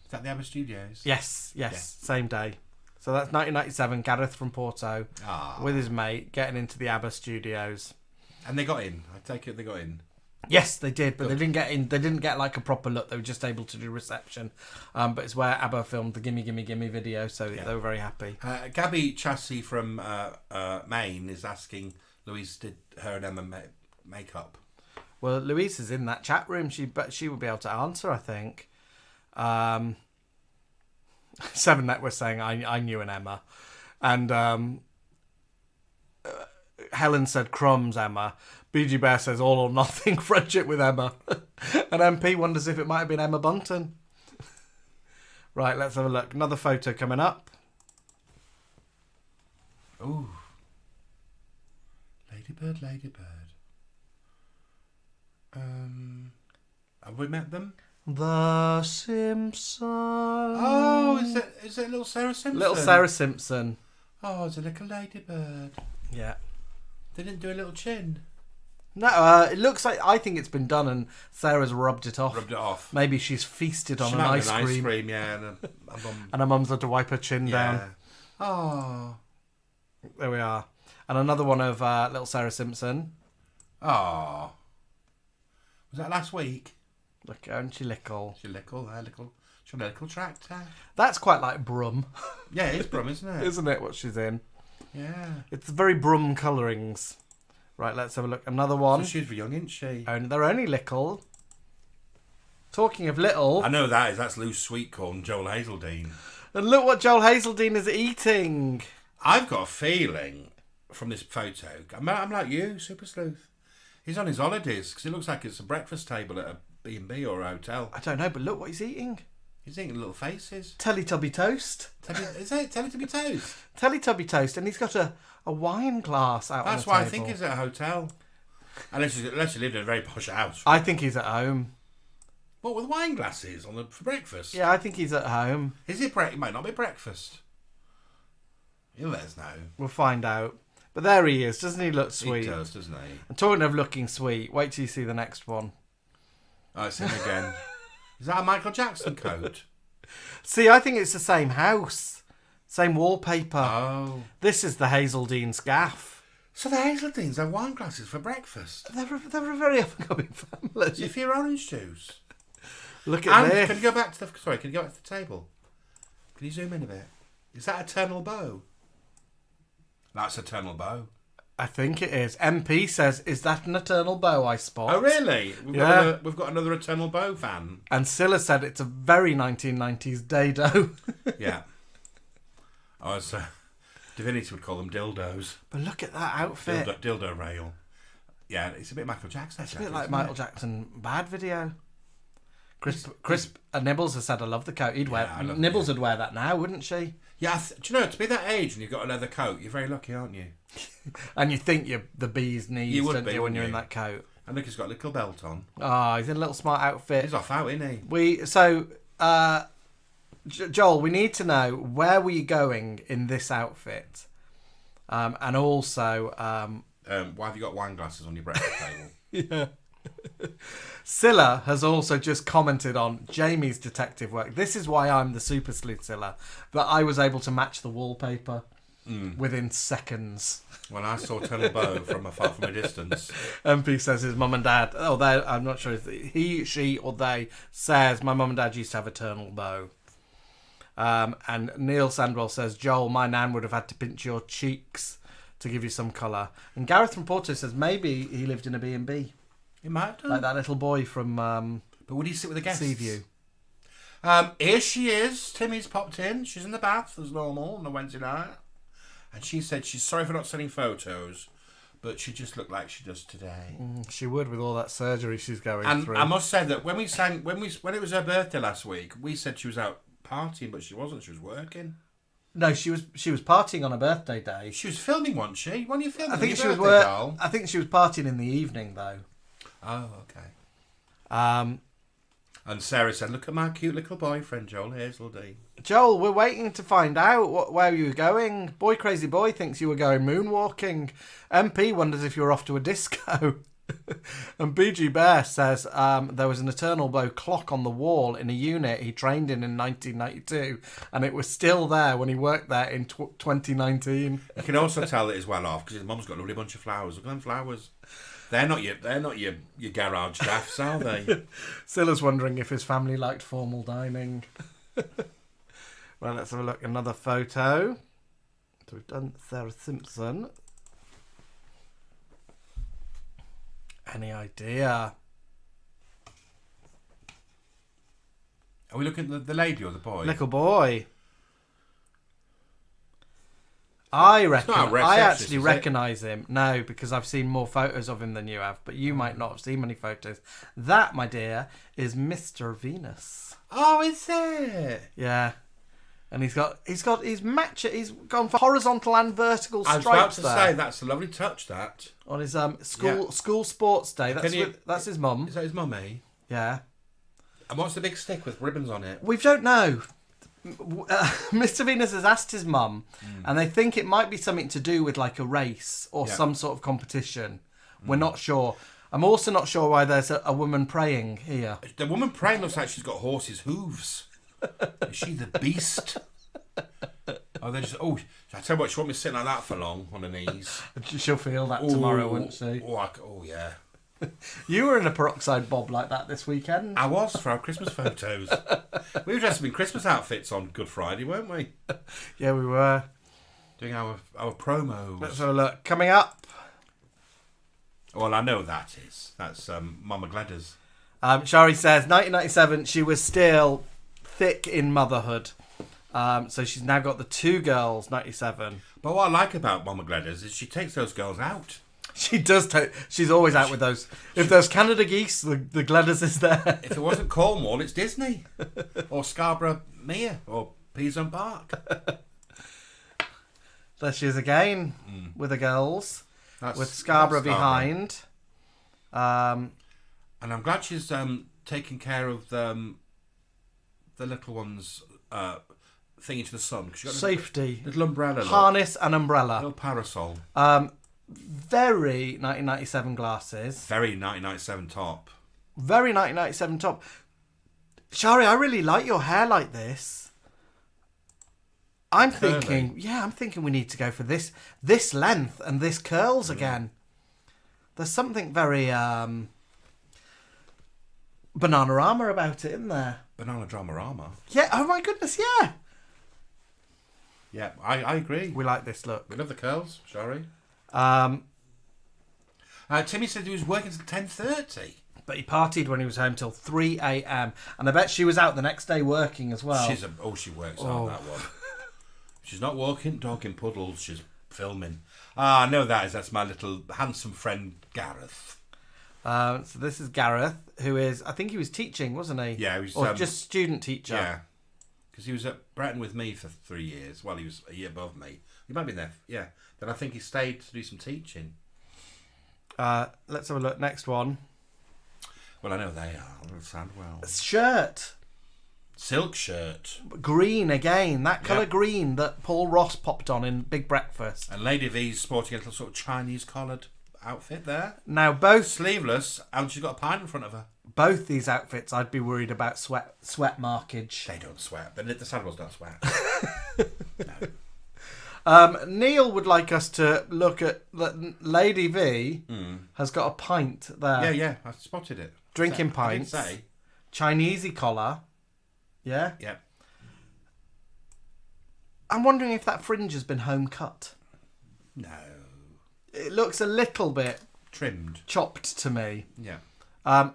Is that the ABBA Studios? Yes, same day. So that's 1997. Gareth from Porto with his mate getting into the ABBA studios. And they got in. I take it they got in. Yes, they did, but they didn't get in. They didn't get like a proper look. They were just able to do reception. But it's where ABBA filmed the "Gimme Gimme Gimme" video, so they were very happy. Gabby Chassis from Maine is asking Louise, did her and Emma make up? Well, Louise is in that chat room. She would be able to answer, I think. Seven Net was saying I knew an Emma, and Helen said crumbs Emma. BG Bear says all or nothing friendship with Emma, and MP wonders if it might have been Emma Bunton. Right, let's have a look. Another photo coming up. Ooh, Ladybird. Have we met them? The Simpsons. Oh, is it little Sarah Simpson? Little Sarah Simpson. Oh, it's a little ladybird. Yeah. They didn't do a little chin. No, it looks like I think it's been done and Sarah's rubbed it off. Rubbed it off. Maybe she's feasted on She an might have ice an cream. ice cream, yeah. And her mum's had to wipe her chin down. Yeah. Oh. There we are. And another one of little Sarah Simpson. Oh. Was that last week? Look, aren't she little? She little. She on a little tractor. That's quite like Brum. Yeah, it's Brum, isn't it? Isn't it, what she's in? Yeah. It's very Brum colourings. Right, let's have a look. Another one. So she's young, isn't she? They're only little. Talking of little. I know that's loose sweet corn, Joel Hazeldine. And look what Joel Hazeldine is eating. I've got a feeling from this photo, I'm like you, Super Sleuth. He's on his holidays because it looks like it's a breakfast table at a B&B or a hotel. I don't know, but look what he's eating. He's eating little faces. Teletubby toast. Is it Teletubby toast? Teletubby toast, and he's got a wine glass out on the That's table. why I think he's at a hotel. Unless you lived in a very posh house. I think he's at home. What, with wine glasses for breakfast? Yeah, I think he's at home. Is it break? It might not be breakfast. He'll let us know. We'll find out. But there he is. Doesn't he look sweet? He does, doesn't he? And talking of looking sweet, wait till you see the next one. Oh, it's him again. Is that a Michael Jackson coat? See, I think it's the same house. Same wallpaper. Oh. This is the Hazeldene's gaff. So the Hazeldenes have wine glasses for breakfast. They're a very up-and-coming family. Do you feel orange juice? Look at And this. can you go back to the... Sorry, can you go back to the table? Can you zoom in a bit? Is that eternal bow? That's eternal bow. I think it is. MP says, is that an eternal bow I spot? Oh, really? We've got another eternal bow fan. And Cilla said it's a very 1990s dado. Yeah. I was... Divinity would call them dildos. But look at that outfit. Dildo rail. Yeah, it's a bit Michael Jackson. It's a bit like Michael Jackson Bad video. Crisp Nibbles has said, I love the coat. Nibbles would wear that now, wouldn't she? Yeah, do you know, to be that age and you've got a leather coat, you're very lucky, aren't you? And you think you're the bee's knees, You would don't be, you, when wouldn't you're in you? that coat? And look, he's got a little belt on. Oh, he's in a little smart outfit. He's off out, isn't he? Joel, we need to know, where were you going in this outfit? And also... why have you got wine glasses on your breakfast table? Yeah. Cilla has also just commented on Jamie's detective work. This is why I'm the super sleuth, Cilla, that I was able to match the wallpaper within seconds. Well, I saw Eternal Bow from a distance. MP says his mum and dad, I'm not sure if he, she, or they, says my mum and dad used to have Eternal Bow. And Neil Sandwell says, Joel, my nan would have had to pinch your cheeks to give you some colour. And Gareth from Porto says maybe he lived in a B&B. He might have done. Like that little boy from But would he sit with the guests? Seaview. Here she is. Timmy's popped in. She's in the bath as normal on a Wednesday night. And she said she's sorry for not sending photos, but she just looked like she does today. She would, with all that surgery she's going And through. I must say that when it was her birthday last week, we said she was out partying, but she wasn't. She was working. No, she was partying on her birthday day. She was filming, wasn't she? When are you filming? I think Your she was birthday, doll? I think she was partying in the evening though. Oh, okay. And Sarah said, "Look at my cute little boyfriend, Joel Hazeldean." Joel, we're waiting to find out where you were going. Boy Crazy Boy thinks you were going moonwalking. MP wonders if you were off to a disco. And BG Bear says there was an Eternal Bow clock on the wall in a unit he trained in 1992, and it was still there when he worked there in 2019. You can also tell that he's well off because his mum's got a lovely bunch of flowers. Look at them flowers. They're not your garage drafts, are they? Cilla's wondering if his family liked formal dining. Well, let's have a look. Another photo. So we've done Sarah Simpson. Any idea? Are we looking at the lady or the boy? Little boy. I reckon. not a I receptionist, actually is it? recognise him. No, because I've seen more photos of him than you have, but you might not have seen many photos. That, my dear, is Mr. Venus. Oh, is it? Yeah. And he's gone for horizontal and vertical I was stripes about to there say that's a lovely touch. That on his school sports day. That's his mum. Is that his mummy? Yeah. And what's the big stick with ribbons on it? We don't know. Mr. Venus has asked his mum, and they think it might be something to do with like a race or some sort of competition. We're not sure. I'm also not sure why there's a woman praying here. The woman praying looks like she's got horse's hooves. Is she the beast? Oh, they just. Oh, I tell you what, she won't be sitting like that for long on her knees. She'll feel that tomorrow, won't she? Oh, yeah. You were in a peroxide bob like that this weekend. I was for our Christmas photos. We were dressed up in Christmas outfits on Good Friday, weren't we? Yeah, we were. Doing our promos. Let's have a look. Coming up. Well, I know that is. That's Mama Gladys. Shari says 1997. She was still thick in motherhood. So she's now got the two girls. 97. But what I like about Mama Gladys is she takes those girls out. She does take. She's always out with those. If there's Canada geese, the Gladys is there. If it wasn't Cornwall, it's Disney. Or Scarborough Mere. Or Peasant Park. There she is again with the girls. With Scarborough that's behind. And I'm glad she's taking care of the little ones thingy to the sun. 'Cause she got Safety. little umbrella. Harness and umbrella. Little parasol. Very 1997 glasses. Very 1997 top. Very 1997 top. Shari, I really like your hair like this. I'm curly. thinking we need to go for this length and this curls again. There's something very Bananarama about it, isn't there? Banana Dramarama. Yeah. Oh my goodness. Yeah. Yeah, I agree. We like this look. We love the curls, sorry. Um, Timmy said he was working till 10:30. but he partied when he was home till 3 a.m. and I bet she was out the next day working as well. She works hard, that one. She's not walking dog in puddles, she's filming. I know that's my little handsome friend Gareth. So this is Gareth, who is, I think he was teaching, wasn't he? Yeah, he was. Or just student teacher. Yeah, because he was at Bretton with me for 3 years. Well, he was a year above me. He might have been there. Yeah. Then I think he stayed to do some teaching. Let's have a look. Next one. Well, I know they are. Sandwell. Shirt. Silk shirt. Green again. That colour Yep. green that Paul Ross popped on in Big Breakfast. And Lady V's sporting a little sort of Chinese collared outfit there. Now both Sleeveless, and she's got a pint in front of her. both these outfits, I'd be worried about sweat markage. They don't sweat. The Sandwells don't sweat. No. Neil would like us to look at Lady V has got a pint there. Yeah, I spotted it. Drinking I pints. did say. Chinesey collar. Yeah. Yeah. I'm wondering if that fringe has been home cut. No. It looks a little bit Trimmed. chopped to me. Yeah.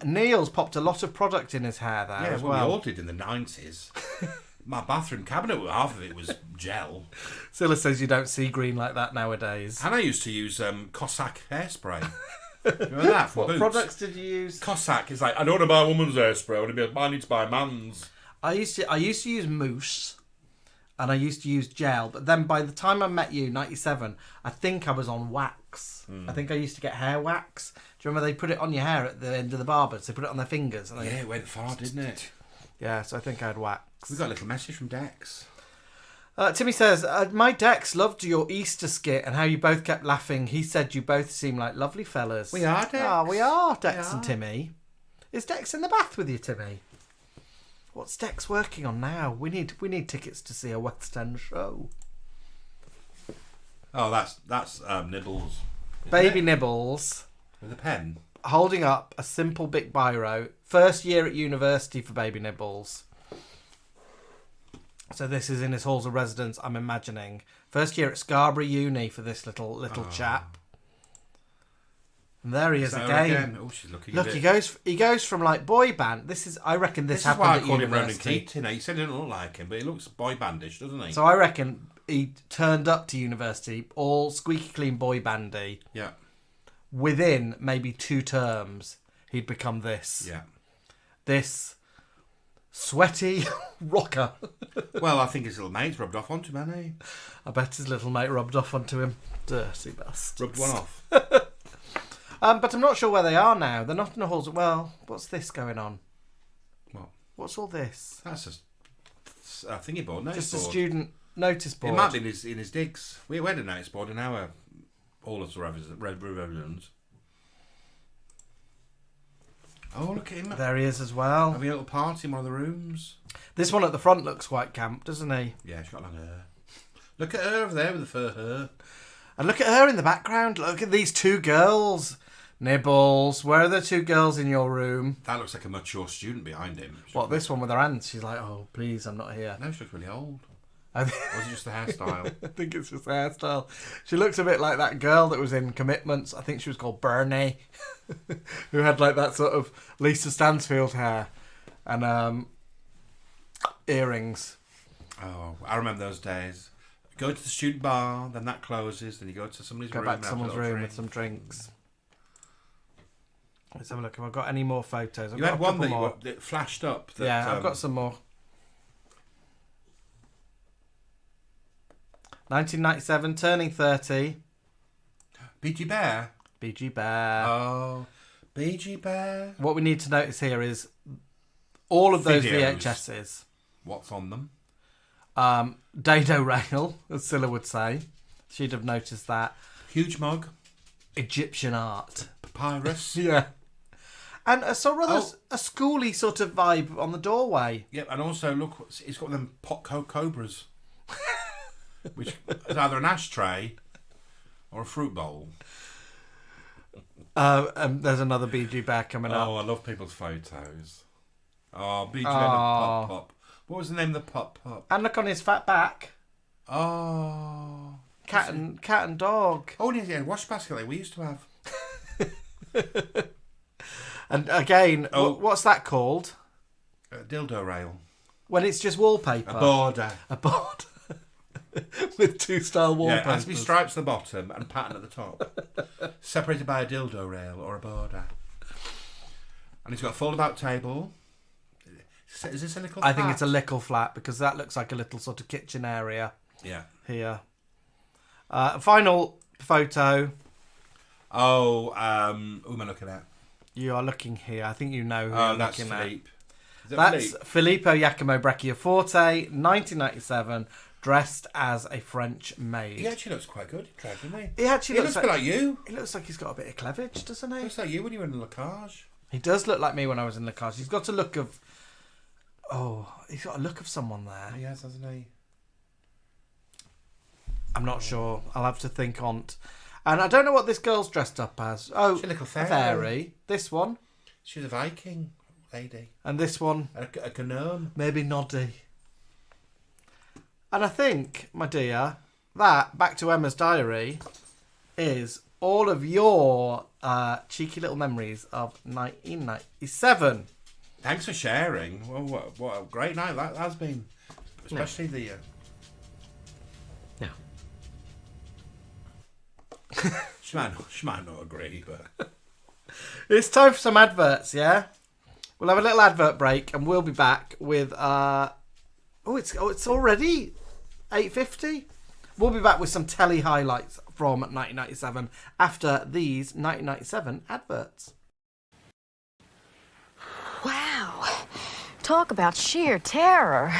Neil's popped a lot of product in his hair there Yeah, as well, well. we all did in the 90s. My bathroom cabinet, half of it was gel. Cilla says you don't see green like that nowadays. And I used to use Cossack hairspray. Remember that from What Boots? products did you use? Cossack is like, I don't want to buy a woman's hairspray, I need to buy a man's. I used to use mousse, and I used to use gel. But then by the time I met you, 97, I think I was on wax. I think I used to get hair wax. Do you remember they put it on your hair at the end of the barbers? They put it on their fingers. And Yeah, it went far, didn't it? Yeah, so I think I had wax. We got a little message from Dex. Timmy says, my Dex loved your Easter skit and how you both kept laughing. He said you both seem like lovely fellas. We are, Dex. Ah, we are, Dex We and are. Timmy. Is Dex in the bath with you, Timmy? What's Dex working on now? We need tickets to see a West End show. Oh, that's Nibbles. Baby Nibbles With a pen. holding up a simple big biro. First year at university for Baby Nibbles. So this is in his halls of residence, I'm imagining. First year at Scarborough Uni for this little chap. And there he is So again. Oh, she's looking Look, a bit. he goes from like boy band. I reckon this This is happened why I at call him Ronan university. Keating. He said he didn't look like him, but he looks boy bandish, doesn't he? So I reckon he turned up to university all squeaky clean boy bandy. Yeah. Within maybe 2 terms, he'd become this. Yeah. This sweaty rocker. Well, I think his little mate's rubbed off onto him, hasn't he? I bet his little mate rubbed off onto him. Dirty bastard. Rubbed one off. But I'm not sure where they are now. They're not in the halls. Well, what's this going on? What? What's all this? That's a thingy board, notice Just a board. student notice board. It might be in his digs. We had a notice board in our all of the residents. Oh, look at him. There he is as well. Having a little party in one of the rooms. This one at the front looks quite camp, doesn't he? Yeah, she's got long hair. Look at her over there with the fur hair. And look at her in the background. Look at these 2 girls. Nibbles. Where are the 2 girls in your room? That looks like a mature student behind him. What, this one with her hands? She's like, oh, please, I'm not here. No, she looks really old. I Or was it just the hairstyle? think it's just hairstyle. She looks a bit like that girl that was in Commitments. I think she was called Bernie. Who had like that sort of Lisa Stansfield hair. And earrings. Oh, I remember those days. Go to the student bar, then that closes, then you go to somebody's Go room. back and to have a someone's little room drink. with some drinks. Let's have a look. Have I got any more photos? I've You got had a one couple that flashed up. That, Yeah, I've got some more. 1997, turning 30. BG Bear. BG Bear. Oh, BG Bear. What we need to notice here is all of those Videos. VHSs. What's on them? Dado rail, as Cilla would say. She'd have noticed that. Huge mug. Egyptian art. Papyrus. Yeah. And a schooly sort of vibe on the doorway. Yep, and also look, it's got them pot cobras. which is either an ashtray or a fruit bowl. There's another BG Bear coming up. Oh, I love people's photos. Oh, BG Bear Pop Pop. What was the name of the Pop Pop? And look on his fat back. Oh. Cat and dog. Oh, yeah, wash basket like we used to have. And again, what's that called? A dildo rail. When it's just wallpaper. A border. A border. With 2-style wallpaper. Yeah, it has to be stripes at the bottom and pattern at the top. Separated by a dildo rail or a border. And it's got a fold-about table. Is this a little flat? I think it's a little flat because that looks like a little sort of kitchen area. Yeah. Here. Final photo. Oh, who am I looking at? You are looking here. I think you know who you're looking at. Philippe. Is that That's Philippe? Filippo Giacomo Brecciaforte, 1997, dressed as a French maid. He actually looks quite good. He tried, didn't he? He actually looks a bit like you. He looks like he's got a bit of cleavage, doesn't he? Looks like you when you were in the Lacage. He does look like me when I was in the car. He's got a look of... Oh, he's got a look of someone there. He has, hasn't he? I'm not sure. I'll have to think on it. And I don't know what this girl's dressed up as. Oh, She's a little a fairy. This one. She's a Viking lady. And this one. A gnome. Maybe Noddy. And I think, my dear, that, back to Emma's diary, is all of your cheeky little memories of 1997. Thanks for sharing. Well, what a great night that has been. Especially the... No. She might not agree, but... It's time for some adverts, yeah? We'll have a little advert break and we'll be back with... it's already 8:50? We'll be back with some telly highlights from 1997 after these 1997 adverts. Wow. Talk about sheer terror.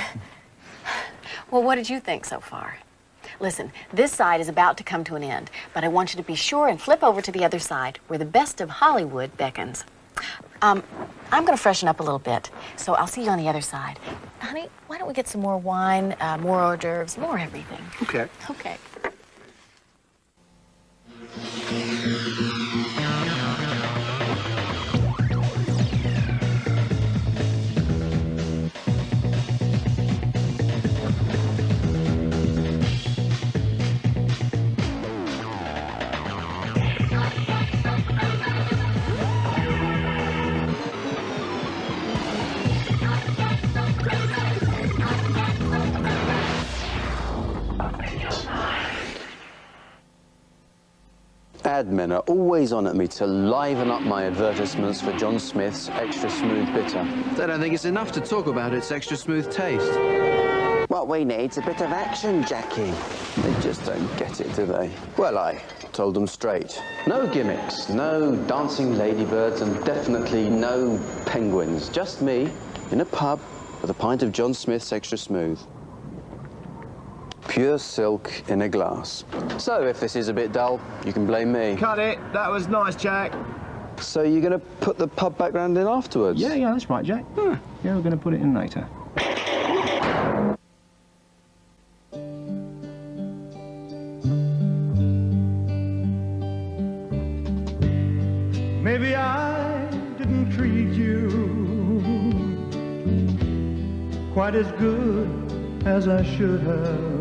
Well, what did you think so far? Listen, this side is about to come to an end, but I want you to be sure and flip over to the other side where the best of Hollywood beckons. I'm going to freshen up a little bit, so I'll see you on the other side. Honey, why don't we get some more wine, more hors d'oeuvres, more everything? Okay. Okay. Ad men are always on at me to liven up my advertisements for John Smith's Extra Smooth Bitter. They don't think it's enough to talk about its extra smooth taste. What we need's a bit of action, Jackie. They just don't get it, do they? Well, I told them straight. No gimmicks, no dancing ladybirds, and definitely no penguins. Just me in a pub with a pint of John Smith's Extra Smooth. Pure silk in a glass. So if this is a bit dull, you can blame me. Cut it. That was nice, Jack. So you're going to put the pub background in afterwards? Yeah, that's right, Jack. Yeah, we're going to put it in later. Maybe I didn't treat you quite as good as I should have.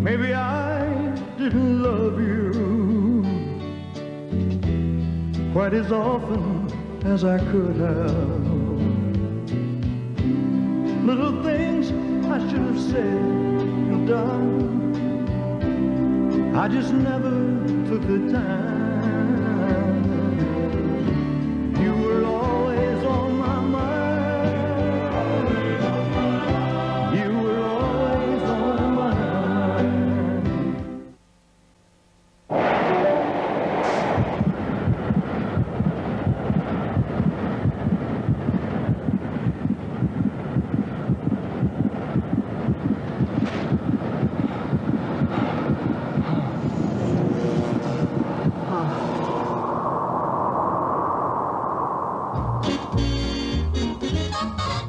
Maybe I didn't love you quite as often as I could have. Little things I should have said and done, I just never took the time. You were always on my mind. You were always on my mind.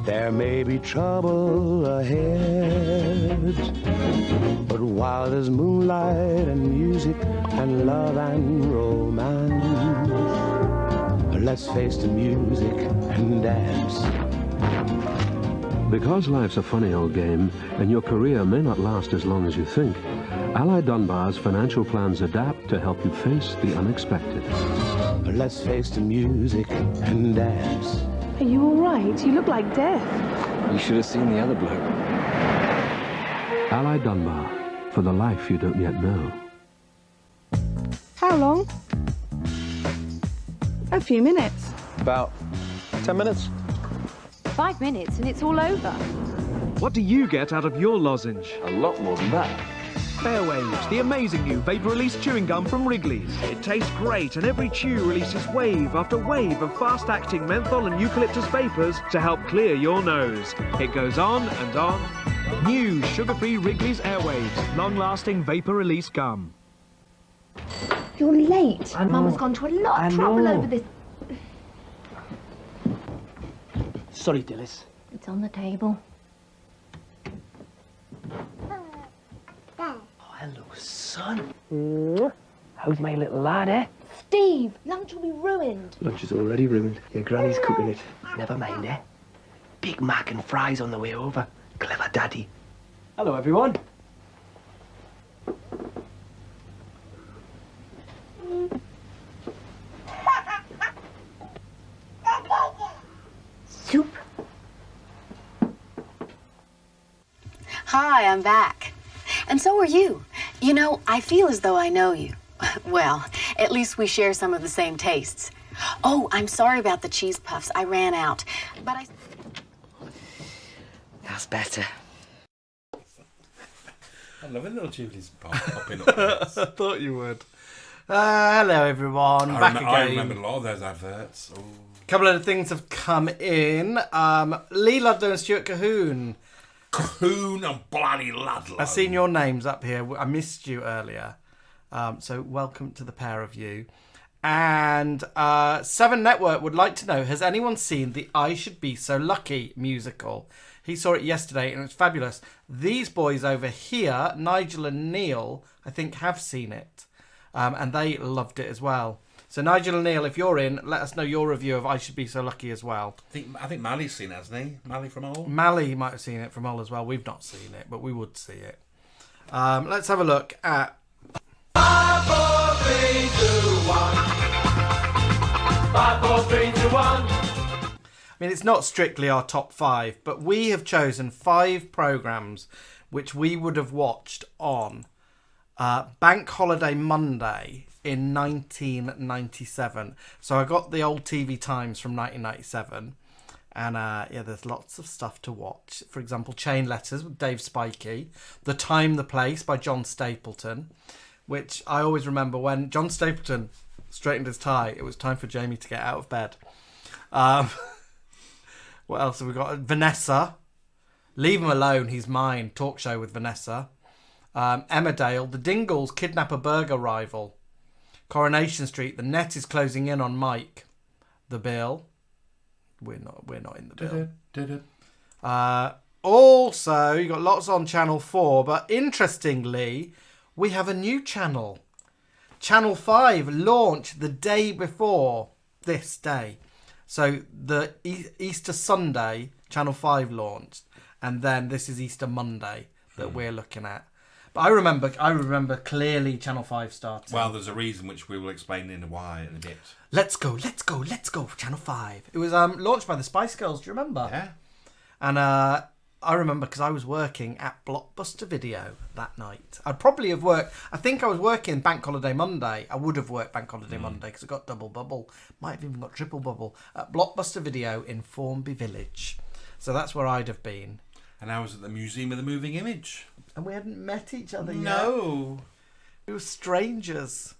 There may be trouble ahead, while there's moonlight and music and love and romance. Let's face the music and dance. Because life's a funny old game and your career may not last as long as you think, Ally Dunbar's financial plans adapt to help you face the unexpected. Let's face the music and dance. Are you all right? You look like death. You should have seen the other bloke. Ally Dunbar, for the life you don't yet know. How long? A few minutes. About 10 minutes. 5 minutes and it's all over. What do you get out of your lozenge? A lot more than that. Airwaves, the amazing new vapor-release chewing gum from Wrigley's. It tastes great and every chew releases wave after wave of fast-acting menthol and eucalyptus vapors to help clear your nose. It goes on and on. New sugar-free Wrigley's Airwaves, long-lasting vapor-release gum. You're late. Mum has gone to a lot of trouble over this. Sorry, Dillis. It's on the table. Oh, hello, son. How's my little lad, eh? Steve, lunch will be ruined. Lunch is already ruined. Your granny's cooking it. Never mind, eh? Big Mac and fries on the way over. Clever daddy. Hello, everyone. Soup. Hi, I'm back. And so are you. You know, I feel as though I know you. Well, at least we share some of the same tastes. Oh, I'm sorry about the cheese puffs. I ran out. But I... That's better. I love it, little Julie's popping up. I thought you would. Hello, everyone. Back again. I remember a lot of those adverts. Ooh. A couple of things have come in. Lee Ludlow and Stuart Cahoon. Cahoon and bloody Ludlow. I've seen your names up here. I missed you earlier. So welcome to the pair of you. And Seven Network would like to know, has anyone seen the I Should Be So Lucky musical? He saw it yesterday and it was fabulous. These boys over here, Nigel and Neil, I think have seen it. And they loved it as well. So Nigel and Neil, if you're in, let us know your review of I Should Be So Lucky as well. I think Mally's seen it, hasn't he? Mally from Hull? Mally might have seen it from Hull as well. We've not seen it, but we would see it. Let's have a look at... 5, 4, 3, 2, 1. 5, 4, 3, 2, 1. I mean, it's not strictly our top 5, but we have chosen 5 programmes which we would have watched on Bank Holiday Monday in 1997. So I got the old TV Times from 1997. And yeah, there's lots of stuff to watch. For example, Chain Letters with Dave Spikey. The Time, the Place by John Stapleton. Which I always remember when John Stapleton straightened his tie, it was time for Jamie to get out of bed. What else have we got? Vanessa. Leave Him Alone, He's Mine. Talk show with Vanessa. Emmerdale. The Dingles kidnap a burger rival. Coronation Street. The net is closing in on Mike. The Bill. We're not in the Bill. Also, you got lots on Channel 4, but interestingly, we have a new channel. Channel 5 launched the day before this day. So the Easter Sunday, Channel 5 launched, and then this is Easter Monday that we're looking at. But I remember clearly Channel 5 starting. Well, there's a reason which we will explain in a while in a bit. Let's go, Channel 5. It was launched by the Spice Girls, do you remember? Yeah. And I remember because I was working at Blockbuster Video that night. I'd probably have worked... I think I was working Bank Holiday Monday. I would have worked Bank Holiday Monday because I got double bubble. Might have even got triple bubble. At Blockbuster Video in Formby Village. So that's where I'd have been. And I was at the Museum of the Moving Image. And we hadn't met each other yet. No. We were strangers.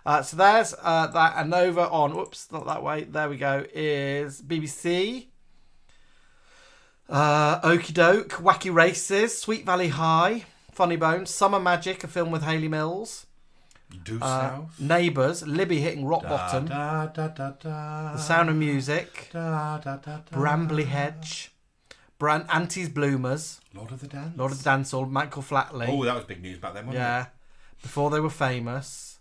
So there's that. And over on... Whoops, not that way. There we go. Is BBC... Okie Doke, Wacky Races, Sweet Valley High, Funny Bones, Summer Magic, a film with Hayley Mills, Deuce House, Neighbours, Libby hitting rock bottom, The Sound of Music, Brambley Hedge, Auntie's Bloomers. Lord of the Dance. Lord of the Dance Hall, Michael Flatley. Oh, that was big news back then, wasn't Yeah. it? Before they were famous.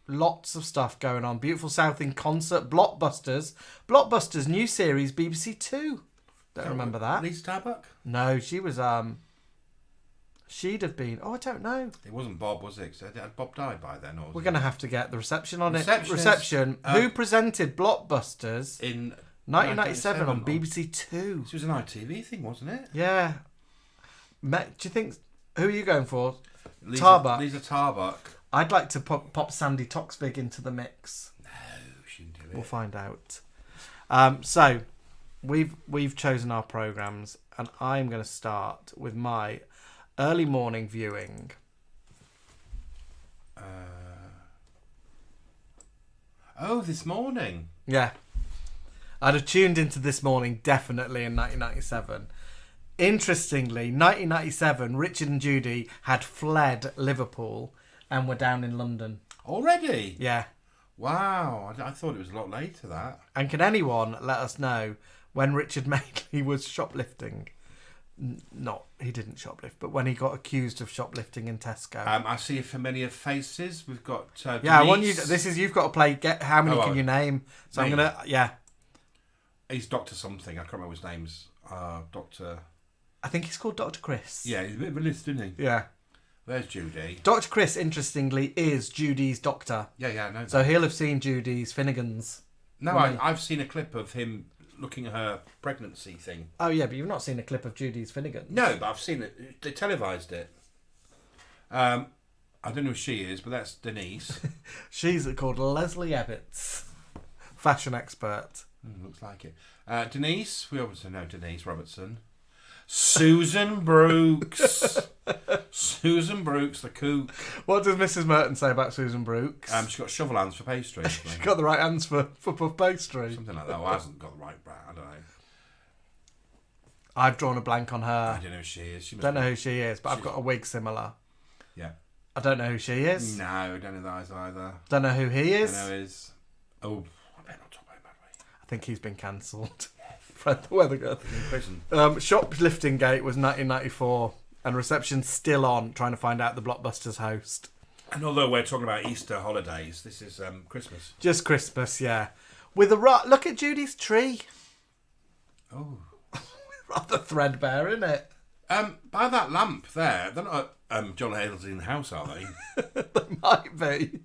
Lots of stuff going on. Beautiful South in concert. Blockbusters. Blockbusters new series BBC Two. Don't remember that. Lisa Starbuck? No, she was she'd have been. Oh, I don't know. It wasn't Bob, was it? 'Cause had Bob died by then? Or was We're it? going to have to get the reception on it. Receptionist. Reception. Who presented Blockbusters in 1997 on BBC Two? This was an ITV thing, wasn't it? Yeah. Do you think? Who are you going for? Lisa Tarbuck. I'd like to pop Sandy Toksvig into the mix. No, she didn't do it. We'll find out. So, we've chosen our programmes, and I'm going to start with my early morning viewing. This morning. Yeah. I'd have tuned into This Morning definitely in 1997. Interestingly, 1997, Richard and Judy had fled Liverpool and were down in London. Already? Yeah. Wow, I thought it was a lot later, that. And can anyone let us know when Richard Madeley was shoplifting? He didn't shoplift, but when he got accused of shoplifting in Tesco. I see a familiar faces. We've got yeah, Denise. I want you. You've got to play. How many can you name? So me. I'm gonna. Yeah. He's Dr. something. I can't remember his name's. Dr. I think he's called Dr. Chris. Yeah, he's a bit of a list, isn't he? Yeah. There's Judy. Dr. Chris, interestingly, is Judy's doctor. Yeah, I know. So he'll have seen Judy's Finnegans. No, I've seen a clip of him looking at her pregnancy thing. Oh, yeah, but you've not seen a clip of Judy's Finnegans. No, but I've seen it. They televised it. I don't know who she is, but that's Denise. She's called Leslie Ebbets, fashion expert. Looks like it. Denise, we obviously know Denise Robertson. Susan Brooks. Susan Brooks, the kook. What does Mrs. Merton say about Susan Brooks? She's got shovel hands for pastry. She's got the right hands for puff pastry. Something like that. Well, hasn't got the right brand. I don't know. I've drawn a blank on her. I don't know who she is. Don't know who she is, but I've got a wig similar. Yeah. I don't know who she is. No, I don't know that either. Don't know who he is. I know his. Oh, I better not talk about him, by the way. I think he's been cancelled. Fred the Weather Girl. He's in prison. Shoplifting Gate was 1994, and reception's still on, trying to find out the Blockbusters host. And although we're talking about Easter holidays, this is Christmas. Just Christmas, yeah. With a look at Judy's tree. Oh. Rather threadbare, isn't it? By that lamp there, they're not John Hale's in the house, are they? They might be.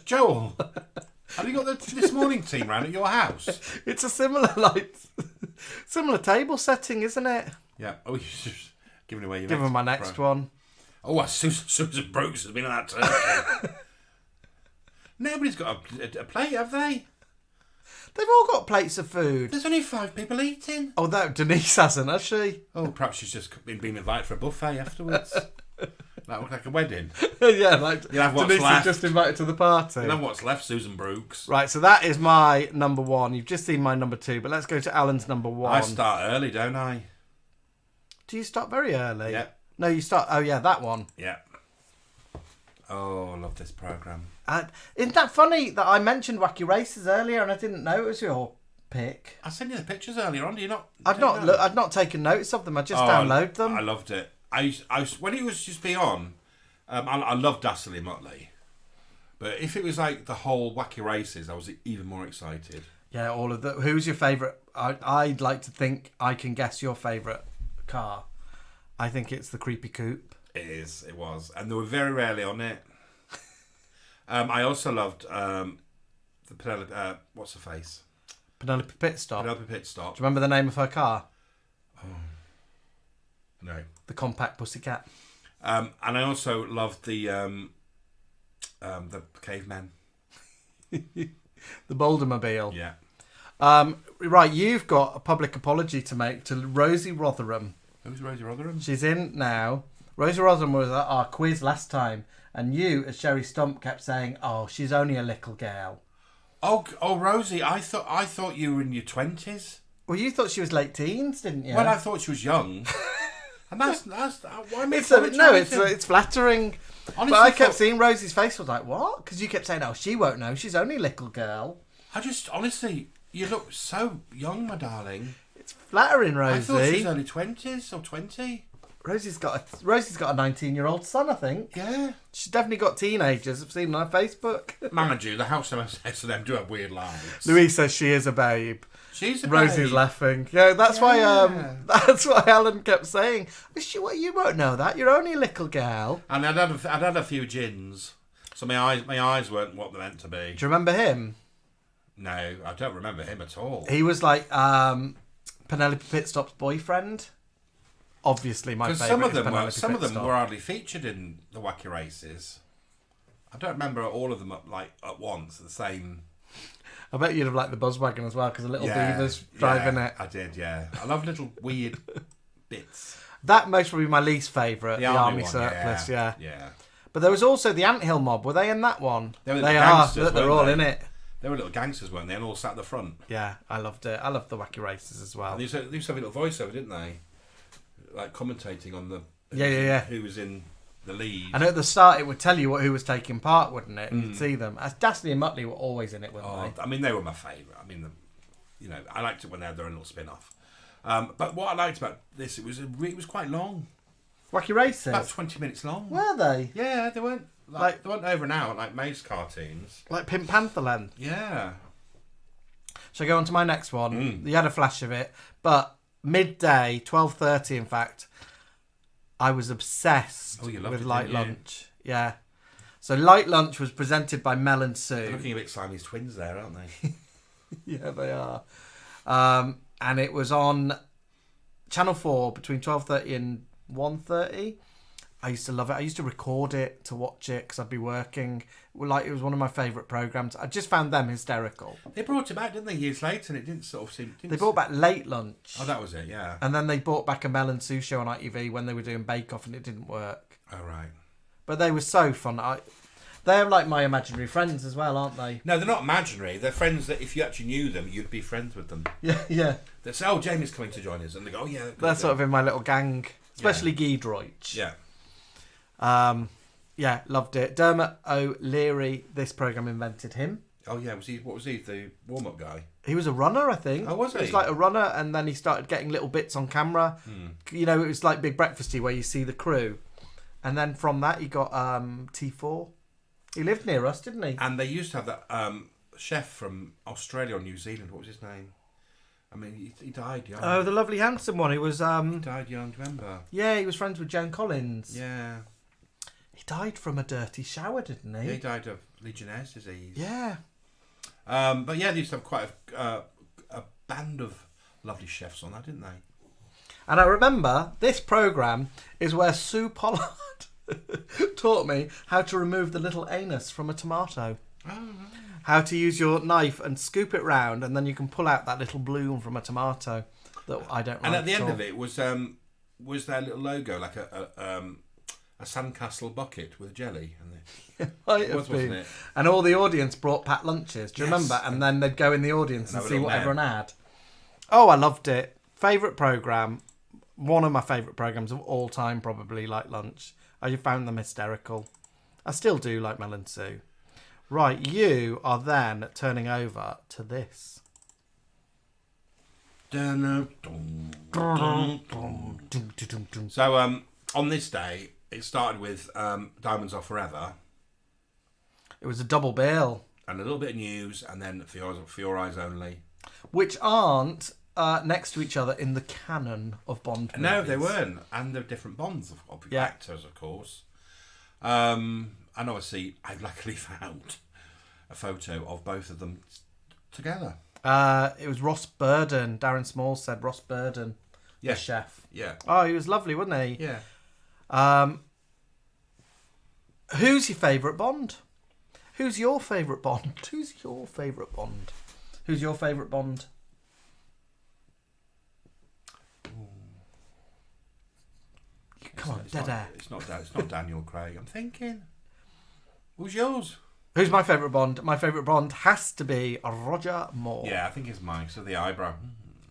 Joel, have you got the This Morning team round at your house? It's a similar table setting, isn't it? Yeah. Oh, you're just giving away your Give next him my next one. Oh, Susan Brooks has been on that turkey. Nobody's got a plate, have they? They've all got plates of food. There's only 5 people eating. Oh, Denise hasn't, has she? Oh, perhaps she's just been invited for a buffet afterwards. That looked like a wedding. Yeah, like You'll have what's Denise left. is just invited to the party. You'll have what's left, Susan Brooks. Right, so that is my number one. You've just seen my number two, but let's go to Alan's number one. I start early, don't I? Do you start very early? Yeah. No, you start... Oh, yeah, that one. Yeah. Oh, I love this programme. Isn't that funny that I mentioned Wacky Races earlier and I didn't know it was your pick? I sent you the pictures earlier on. Do you not? I'd not taken notice of them. I just downloaded them. I loved it. I when it was just be on, I loved Dastardly Motley, but if it was like the whole Wacky Races, I was even more excited. Yeah, all of them. Who's your favourite? I'd like to think I can guess your favourite car. I think it's the Creepy Coupe. It was, and they were very rarely on it. I also loved the Penelope. What's her face? Penelope Pitstop. Penelope Pitstop. Do you remember the name of her car? Oh. No. The Compact Pussycat. And I also loved the cavemen. The Bouldermobile. Yeah. Right, you've got a public apology to make to Rosie Rotherham. Who's Rosie Rotherham? She's in now. Rosie Rotherham was at our quiz last time, and you, as Sherry Stump, kept saying, "Oh, she's only a little girl." Oh, Rosie! I thought you were in your 20s. Well, you thought she was late teens, didn't you? Well, I thought she was young. And that's why me. It's flattering. Honestly, but I kept seeing Rosie's face. I was like, "What?" Because you kept saying, "Oh, she won't know. She's only a little girl." I just honestly, you look so young, my darling. It's flattering, Rosie. I thought she was early 20s or 20. Rosie's got a 19-year-old son, I think. Yeah. She's definitely got teenagers. I've seen on her Facebook. Mind you, the house most of them do have weird lives. Louise says she is a babe. She's a Rosie's babe. laughing. Yeah, that's why Alan kept saying, you won't know that. You're only a little girl. And I'd had a few gins, so my eyes weren't what they're meant to be. Do you remember him? No, I don't remember him at all. He was like Penelope Pitstop's boyfriend. Obviously, my favourite. Some of them were hardly featured in the Wacky Races. I don't remember all of them at once. The same. I bet you'd have liked the Buzzwagon as well because the little beaver's driving it. I did. Yeah, I love little weird bits. That most probably my least favourite. The Army one, Surplus. Yeah. Yeah. But there was also the Anthill Mob. Were they in that one? They are. They're all in it. They were little gangsters, weren't they? And all sat at the front. Yeah, I loved it. I loved the Wacky Races as well. And they used to have a little voiceover, didn't they? Like commentating on the who was in the lead. And at the start, it would tell you who was taking part, wouldn't it? And you'd see them. Dastly and Muttley were always in it, weren't they? I mean, they were my favourite. I mean, I liked it when they had their own little spin-off. But what I liked about this, it was quite long. Wacky Races? About 20 minutes long. Were they? Yeah, they weren't they weren't over an hour like most cartoons. Like Pink Panther length? Yeah. Shall I go on to my next one? You had a flash of it, but midday, 12:30 in fact, I was obsessed with Light Lunch. Yeah. So Light Lunch was presented by Mel and Sue. They're looking a bit Siamese twins there, aren't they? Yeah, they are. And it was on Channel 4 between 12:30 and 1:30. I used to love it. I used to record it to watch it because I'd be working. It was one of my favourite programmes. I just found them hysterical. They brought it back, didn't they, years later, and it didn't sort of seem... They brought back Late Lunch. Oh, that was it, yeah. And then they brought back a Mel and Sue show on ITV when they were doing Bake Off and it didn't work. Oh, right. But they were so fun. They're like my imaginary friends as well, aren't they? No, they're not imaginary. They're friends that if you actually knew them, you'd be friends with them. Yeah, yeah. They say, oh, Jamie's coming to join us. And they go, oh, yeah. They're sort of in my little gang. Especially Guy Droich. Yeah. Yeah, loved it. Dermot O'Leary, this programme invented him. Oh, yeah. What was he? The warm-up guy? He was a runner, I think. Oh, was he? He was like a runner, and then he started getting little bits on camera. You know, it was like Big Breakfasty where you see the crew. And then from that, he got T4. He lived near us, didn't he? And they used to have that chef from Australia or New Zealand. What was his name? I mean, he died young. Oh, the lovely handsome one. He was... He died young, do you remember? Yeah, he was friends with Joan Collins. Yeah. He died from a dirty shower, didn't he? Yeah, he died of Legionnaire's disease. Yeah. But yeah, they used to have quite a band of lovely chefs on that, didn't they? And I remember this programme is where Sue Pollard taught me how to remove the little anus from a tomato. Oh, right. How to use your knife and scoop it round, and then you can pull out that little bloom from a tomato that I don't like. And at the end of it was their little logo, like a sandcastle bucket with jelly. And wasn't it? And all the audience brought packed lunches. Do you remember? And then they'd go in the audience and see what everyone had. Oh, I loved it. Favourite programme. One of my favourite programmes of all time, probably, Like Lunch. I found them hysterical. I still do like Mel and Sue. Right, you are then turning over to this. So, on this day, it started with Diamonds Are Forever. It was a double bill. And a little bit of news, and then For Your Eyes Only. Which aren't next to each other in the canon of Bond movies. No, they weren't. And they're different Bonds of actors, of course. And obviously, I luckily found a photo of both of them together. It was Ross Burden. Darren Small said Ross Burden, the chef. Yeah. Oh, he was lovely, wasn't he? Yeah. Who's your favourite Bond? Who's your favourite Bond? Who's your favourite Bond? Who's your favourite Bond? Come on, dead air. It's not Daniel Craig. I'm thinking. Who's yours? Who's my favourite Bond? My favourite Bond has to be Roger Moore. Yeah, I think it's mine. So the eyebrow.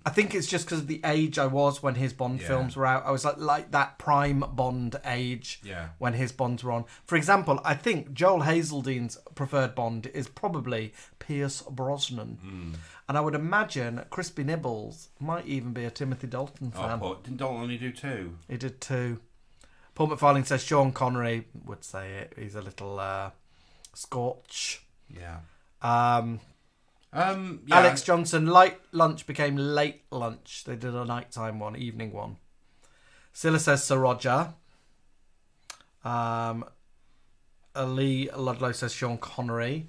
I think it's just because of the age I was when his Bond films were out. I was like that prime Bond age when his Bonds were on. For example, I think Joel Hazeldene's preferred Bond is probably Pierce Brosnan. And I would imagine Crispy Nibbles might even be a Timothy Dalton fan. Oh, didn't Dalton only do 2? He did 2. Paul McFarlane says Sean Connery would say it. He's a little Scotch. Yeah. Alex Johnson, light lunch became late lunch. They did a nighttime one, evening one. Cilla says Sir Roger. Ali Ludlow says Sean Connery.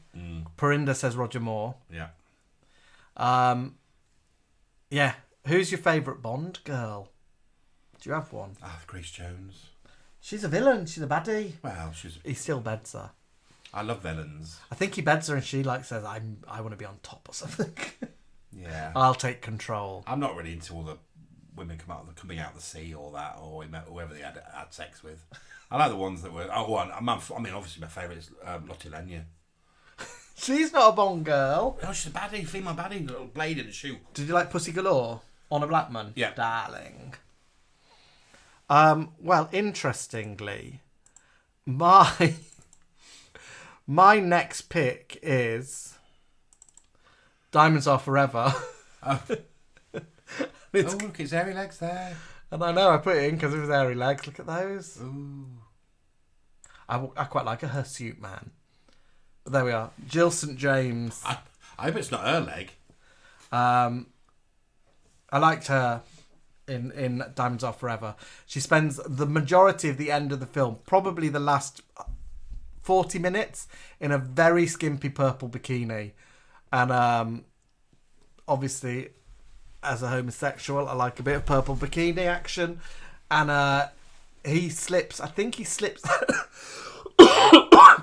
Perinda says Roger Moore. Yeah. Yeah. Who's your favourite Bond girl? Do you have one? Grace Jones. She's a villain. She's a baddie. Well, he still beds her. I love villains. I think he beds her and she says, I want to be on top or something. Yeah. I'll take control. I'm not really into all the women coming out of the sea or that, or whoever they had sex with. I like the ones that were... obviously my favourite is Lottie Lenya. She's not a Bond girl. No, she's a baddie, female baddie, little blade in the shoe. Did you like Pussy Galore? Honor Blackman? Yeah. Darling. Well, interestingly, my next pick is Diamonds Are Forever. Look, it's hairy legs there. And I know I put it in because of his hairy legs. Look at those. Ooh. I quite like a hirsute man. But there we are. Jill St. James. I hope it's not her leg. I liked her in Diamonds Are Forever. She spends the majority of the end of the film, probably the last 40 minutes, in a very skimpy purple bikini. And obviously, as a homosexual, I like a bit of purple bikini action. And he slips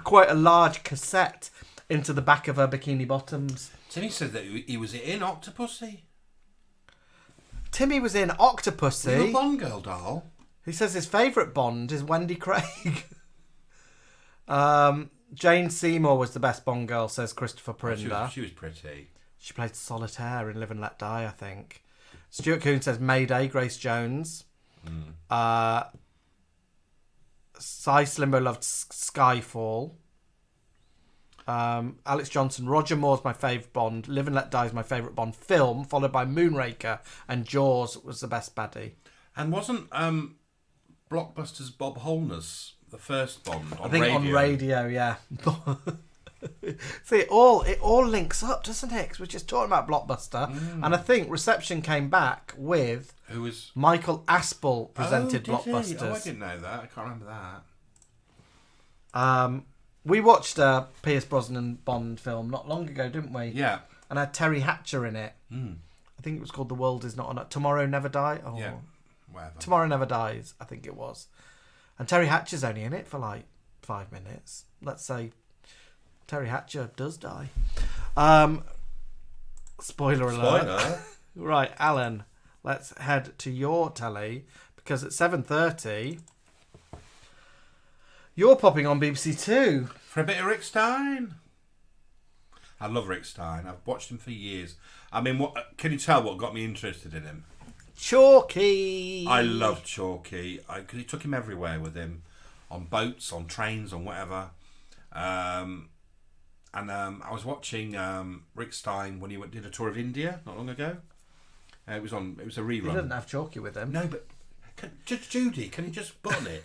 quite a large cassette into the back of her bikini bottoms. Timmy said that he was in Octopussy. Timmy was in Octopussy. You're a Bond girl, doll. He says his favourite Bond is Wendy Craig. Jane Seymour was the best Bond girl, says Christopher Perinda. She was pretty. She played Solitaire in Live and Let Die, I think. Stuart Coon says Mayday, Grace Jones. Cy Slimbo loved Skyfall. Alex Johnson, Roger Moore's my favourite Bond. Live and Let Die is my favourite Bond film, followed by Moonraker, and Jaws was the best baddie. And wasn't Blockbuster's Bob Holness the first Bond on radio? I think on radio, yeah. See, it all links up, doesn't it? Because we're just talking about Blockbuster, and I think reception came back with who was Michael Aspel presented He? Blockbusters. Oh, I didn't know that. I can't remember that. We watched a Pierce Brosnan Bond film not long ago, didn't we? Yeah. And had Terry Hatcher in it. I think it was called The World Is Not Enough. Tomorrow Never Die. Oh, yeah. Whatever. Tomorrow Never Dies, I think it was. And Terry Hatcher's only in it for like 5 minutes. Let's say Terry Hatcher does die. Spoiler alert. Spoiler. Right, Alan, let's head to your telly because at 7:30 you're popping on BBC Two for a bit of Rick Stein. I love Rick Stein. I've watched him for years. I mean, what can you tell what got me interested in him? Chalky. I loved Chalky because he took him everywhere with him, on boats, on trains, on whatever. I was watching Rick Stein when he did a tour of India not long ago. It was a rerun. He didn't have Chalky with him. No, but Judge Judy, can you just button it?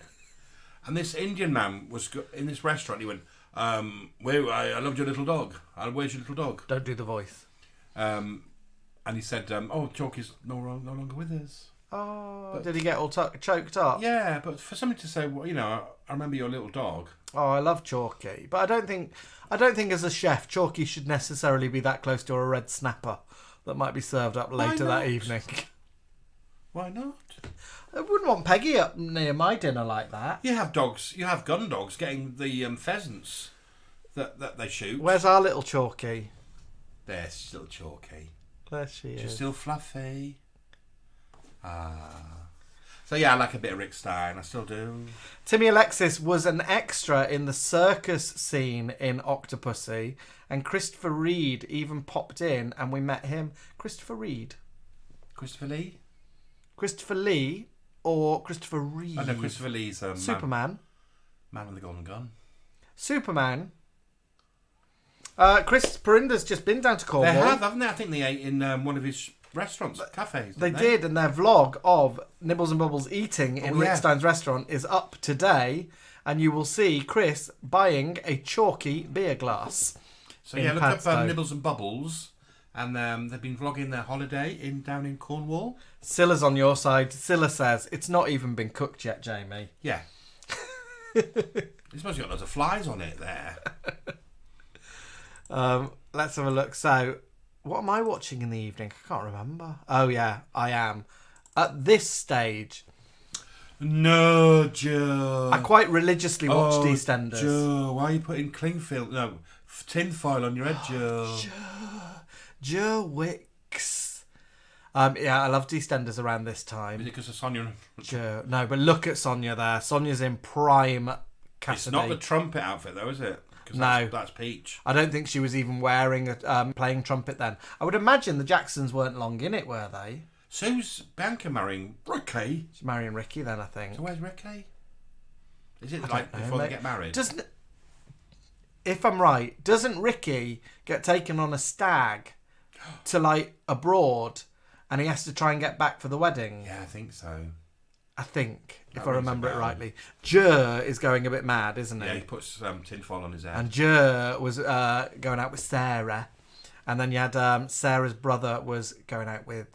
And this Indian man was in this restaurant. He went, I loved your little dog. Where's your little dog? Don't do the voice. And he said, Chalky's no longer with us. Oh, but did he get all choked up? Yeah, but for somebody to say, well, I remember your little dog. Oh, I love Chalky, but I don't think as a chef, Chalky should necessarily be that close to a red snapper that might be served up later that evening. Why not? I wouldn't want Peggy up near my dinner like that. You have dogs. You have gun dogs getting the pheasants that they shoot. Where's our little Chalky? There's still Chalky. There she is. She's still fluffy. So yeah, I like a bit of Rick Stein. I still do. Timmy Alexis was an extra in the circus scene in Octopussy, and Christopher Reid even popped in, and we met him. Christopher Reid. Christopher Lee? Christopher Lee or Christopher Reid? Oh no, Christopher Lee's Superman. Man with the Golden Gun. Superman. Chris Perinda's just been down to Cornwall. They have, haven't they? I think they ate in one of his restaurants, cafes. They did, and their vlog of Nibbles and Bubbles eating in Rick yeah. Stein's restaurant is up today, and you will see Chris buying a chalky beer glass. So yeah, look up Nibbles and Bubbles, and they've been vlogging their holiday down in Cornwall. Cilla's on your side. Cilla says, it's not even been cooked yet, Jamie. Yeah. It's supposed to got loads of flies on it there. Let's have a look. So, what am I watching in the evening? I can't remember. Oh, yeah, I am. At this stage... No, Joe. I quite religiously watched EastEnders. Joe, why are you putting tin foil on your head, Joe? Joe Wicks. Yeah, I loved EastEnders around this time. Is it because of Sonia? Joe. No, but look at Sonia there. Sonia's in prime Cassidy. It's not the trumpet outfit, though, is it? No. That's Peach. I don't think she was even wearing playing trumpet then. I would imagine the Jacksons weren't long in it, were they? So who's Bianca marrying? Ricky? She's marrying Ricky then, I think. So where's Ricky? Is it like before they get married? If I'm right, doesn't Ricky get taken on a stag to like abroad and he has to try and get back for the wedding? Yeah, I think so. I think, if I remember it rightly. Jer is going a bit mad, isn't he? Yeah, he puts tinfoil on his head. And Jer was going out with Sarah. And then you had Sarah's brother was going out with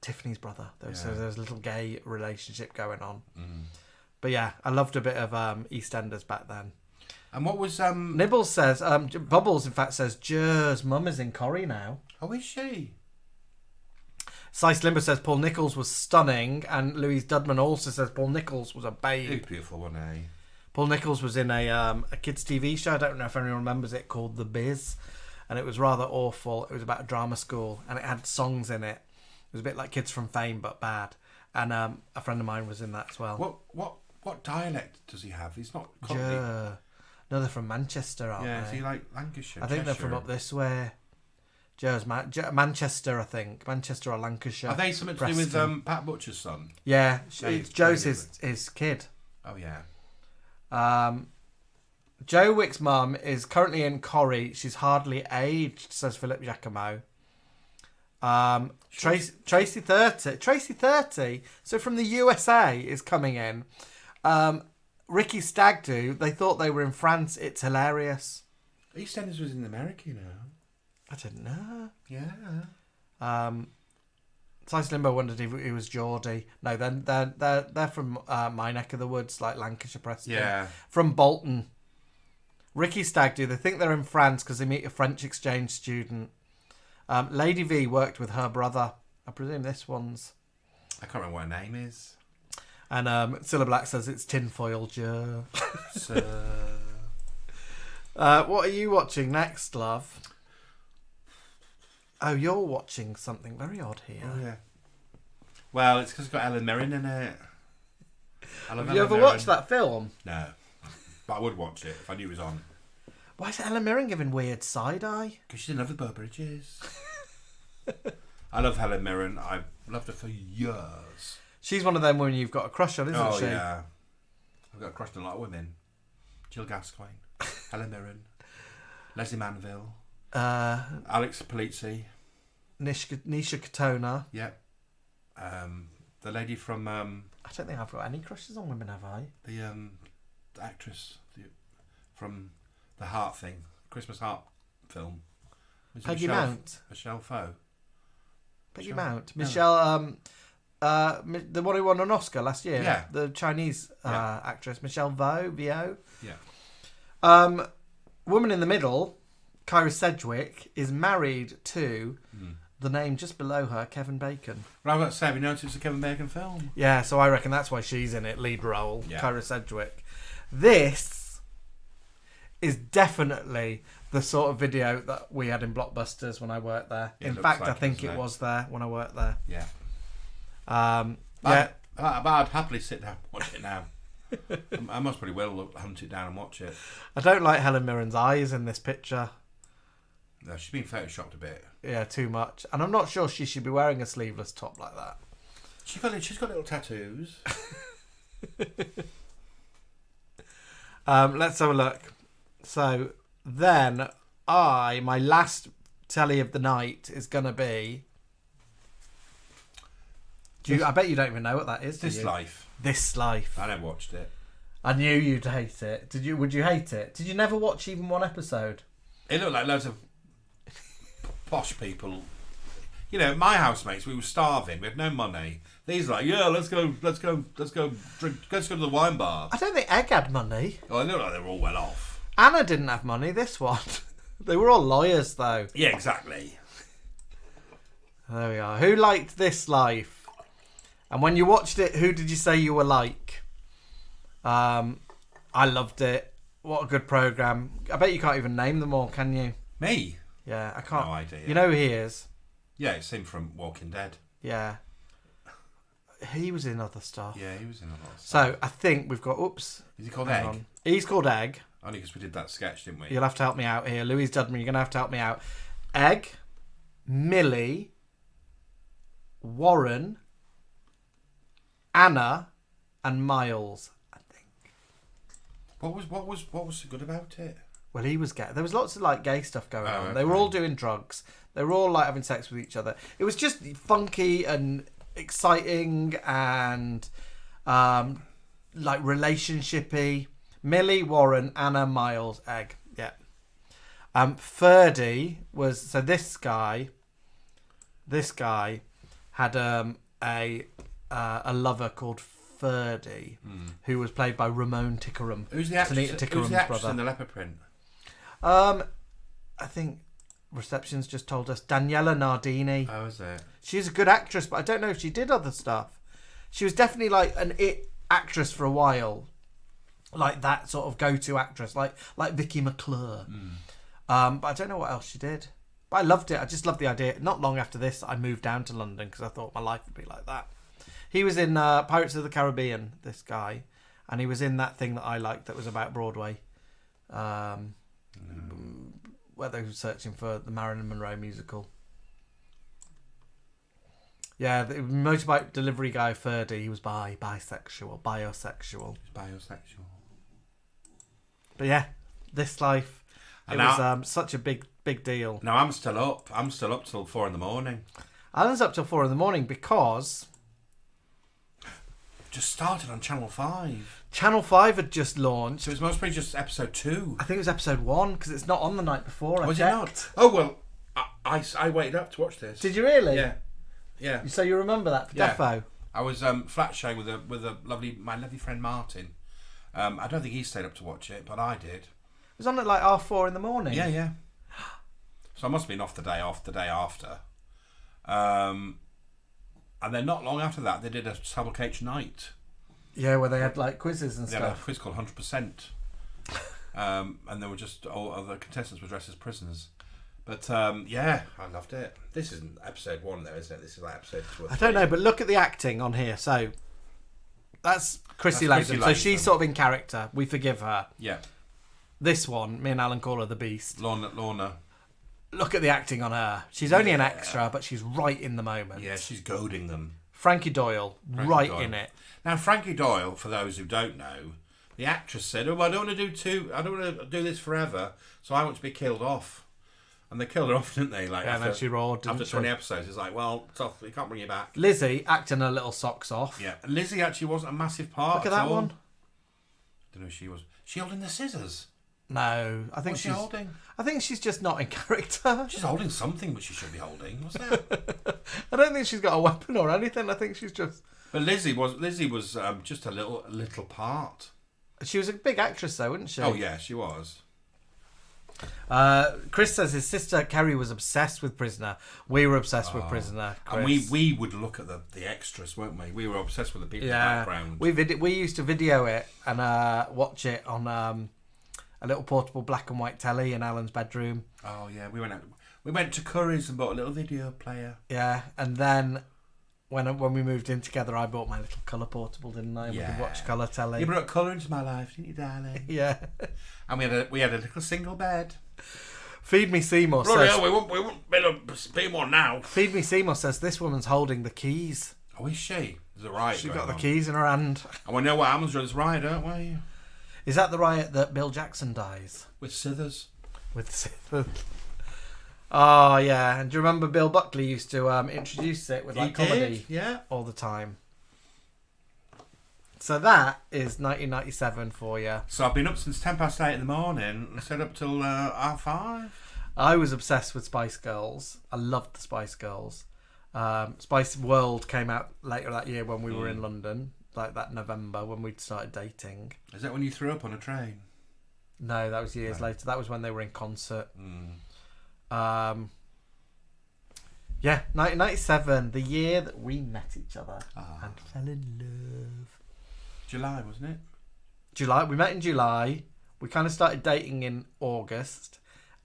Tiffany's brother. So there was a little gay relationship going on. Mm. But yeah, I loved a bit of EastEnders back then. And what was... Nibbles says... Bubbles, in fact, says Jer's mum is in Corrie now. Oh, is she? Sice Limber says Paul Nichols was stunning, and Louise Dudman also says Paul Nichols was a babe. He was beautiful, wasn't he? Paul Nichols was in a kids' TV show, I don't know if anyone remembers it, called The Biz, and it was rather awful. It was about a drama school, and it had songs in it. It was a bit like Kids from Fame, but bad. And a friend of mine was in that as well. What dialect does he have? He's not... No, they're from Manchester, aren't they? Yeah, is he like Lancashire? I think they're from up this way. Joe's Manchester, I think. Manchester or Lancashire. Are they something to do with Pat Butcher's son? Yeah, Joe's his kid. Oh, yeah. Joe Wick's mum is currently in Corrie. She's hardly aged, says Philip Giacomo. Tracy 30. So from the USA is coming in. Ricky Stag do. They thought they were in France. It's hilarious. EastEnders was in America, you know. I didn't know. Yeah. Size Limbo wondered if it was Geordie. No, then they're from my neck of the woods, like Lancashire, Preston. Yeah. From Bolton. Ricky Stag do. They think they're in France because they meet a French exchange student. Lady V worked with her brother. I presume this one's... I can't remember what her name is. And Cilla Black says it's tinfoil Joe. What are you watching next, love? Oh, you're watching something very odd here. Oh, yeah. Well, it's because it's got Ellen Mirren in it. Have you ever watched that film? No. But I would watch it if I knew it was on. Why is Ellen Mirren giving weird side-eye? Because she's in love with Beau Bridges. I love Helen Mirren. I've loved her for years. She's one of them women you've got a crush on, isn't she? Oh, yeah. I've got a crush on a lot of women. Jill Gascoigne, Helen Mirren, Leslie Manville, Alex Polizzi, Nisha Katona. Yep. The lady from... I don't think I've got any crushes on women, have I? The actress from the Heart thing, Christmas Heart film. Peggy Mount. Michelle Foe. Peggy Mount. Michelle... the one who won an Oscar last year. Yeah. The Chinese actress, Michelle Vo. Yeah. Woman in the middle, Kyra Sedgwick, is married to the name just below her, Kevin Bacon. Well, I've got to say, we noticed it's a Kevin Bacon film. Yeah, so I reckon that's why she's in it, lead role, yeah. Kyra Sedgwick. This is definitely the sort of video that we had in Blockbusters when I worked there. Yeah, in fact, I think it was there when I worked there. Yeah. But I'd happily sit down and watch it now. I most probably will hunt it down and watch it. I don't like Helen Mirren's eyes in this picture. No, she's been photoshopped a bit. Yeah, too much. And I'm not sure she should be wearing a sleeveless top like that. She's got little tattoos. Let's have a look. So then my last telly of the night is going to be... I bet you don't even know what that is, do This you? Life. This Life. I never watched it. I knew you'd hate it. Would you hate it? Did you never watch even one episode? It looked like loads of posh people. You know, my housemates, we were starving. We had no money. These are like, yeah, let's go drink, let's go to the wine bar. I don't think Egg had money. Well, I looked like they were all well off. Anna didn't have money, this one. They were all lawyers, though. Yeah, exactly. There we are. Who liked This Life? And when you watched it, who did you say you were like? I loved it. What a good programme. I bet you can't even name them all, can you? Me? Yeah, I can't. No idea. You know who he is? Yeah, it's him from Walking Dead. Yeah. He was in other stuff. Yeah, he was in a lot of stuff. So, I think we've got... Oops. Is he called Hang Egg? on. He's called Egg. Only because we did that sketch, didn't we? You'll have to help me out here. Louise Dudman, you're going to have to help me out. Egg, Millie, Warren, Anna, and Miles, I think. What was so good about it? Well, he was gay. There was lots of like gay stuff going on. Okay. They were all doing drugs. They were all like having sex with each other. It was just funky and exciting and like relationship-y. Millie, Warren, Anna, Miles, Egg. Yeah. Ferdy was... So this guy had a lover called Ferdy, who was played by Ramon Tickerum. Who's the actress, brother. in the leopard print? I think reception's just told us Daniela Nardini. Oh, is it? She's a good actress, but I don't know if she did other stuff. She was definitely like an it actress for a while, like that sort of go-to actress, like Vicky McClure. But I don't know what else she did. But I loved it. I just loved the idea. Not long after this, I moved down to London because I thought my life would be like that. He was in Pirates of the Caribbean, this guy, and he was in that thing that I liked that was about Broadway. Where they were searching for the Marilyn Monroe musical. Yeah, the motorbike delivery guy Ferdy, he was biosexual. But yeah, This Life, it was such a big deal. No, I'm still up. I'm still up till 4 a.m. Alan's up till 4 a.m. because... Just started on Channel 5. Channel 5 had just launched. So it was mostly just episode 2. I think it was episode 1 because it's not on the night before. Was it not? Oh, well, I waited up to watch this. Did you really? Yeah. So you remember that for defo? I was flat sharing with my lovely friend Martin. I don't think he stayed up to watch it, but I did. It was on at like 4:30 in the morning. Yeah. So I must have been off the day after. And then not long after that, they did a Cilla Black night. Yeah, where they had like quizzes and they stuff. Had a quiz called 100%. And they were just all other contestants were dressed as prisoners. But yeah, I loved it. This isn't episode 1 though, isn't it? This is like episode 2 or 3. I don't know, but look at the acting on here. So that's Chrissy Latham. So she's sort of in character. We forgive her. Yeah. This one, me and Alan call her the Beast. Lorna. Look at the acting on her. She's only an extra, but she's right in the moment. Yeah, she's goading them. Frankie Doyle, in it. Now, Frankie Doyle, for those who don't know, the actress said, "Oh, I don't want to do this forever, so I want to be killed off." And they killed her off, didn't they? Like, and then she roared. After 20 episodes, it's like, well, it's off. We can't bring you back. Lizzie acting her little socks off. Yeah, Lizzie actually wasn't a massive part. Look at that one. I don't know who she was. She holding the scissors. No, I think What's she holding? I think she's just not in character. She's holding something, which she should be holding. What's that? I don't think she's got a weapon or anything. I think she's just. But Lizzie was just a little part. She was a big actress, though, wasn't she? Oh yeah, she was. Chris says his sister Kerry was obsessed with Prisoner. We were obsessed with Prisoner, Chris. And we would look at the extras, weren't we? We were obsessed with the people in the background. We used to video it and watch it on a little portable black and white telly in Alan's bedroom. Oh yeah, we went to Curry's and bought a little video player. Yeah, and then when we moved in together, I bought my little colour portable, didn't I? Yeah. We could watch colour telly. You brought colour into my life, didn't you, darling? Yeah. And we had a little single bed. Feed Me Seymour Bloody says... hell, we won't be able to be one now. Feed Me Seymour says this woman's holding the keys. Oh, is she? There's a riot She going got the on. keys in her hand. And we know what happens during this riot, don't we? Is that the riot that Bill Jackson dies? With scissors. with scissors. Oh, yeah. And do you remember Bill Buckley used to introduce it with like comedy all the time? So that is 1997 for you. So I've been up since 8:10 in the morning and stayed up till 5:30. I was obsessed with Spice Girls. I loved the Spice Girls. Spice World came out later that year when we were in London, like that November when we'd started dating. Is that when you threw up on a train? No, that was years later. That was when they were in concert. Yeah, 1997, the year that we met each other and fell in love. July, wasn't it? July. We met in July. We kind of started dating in August,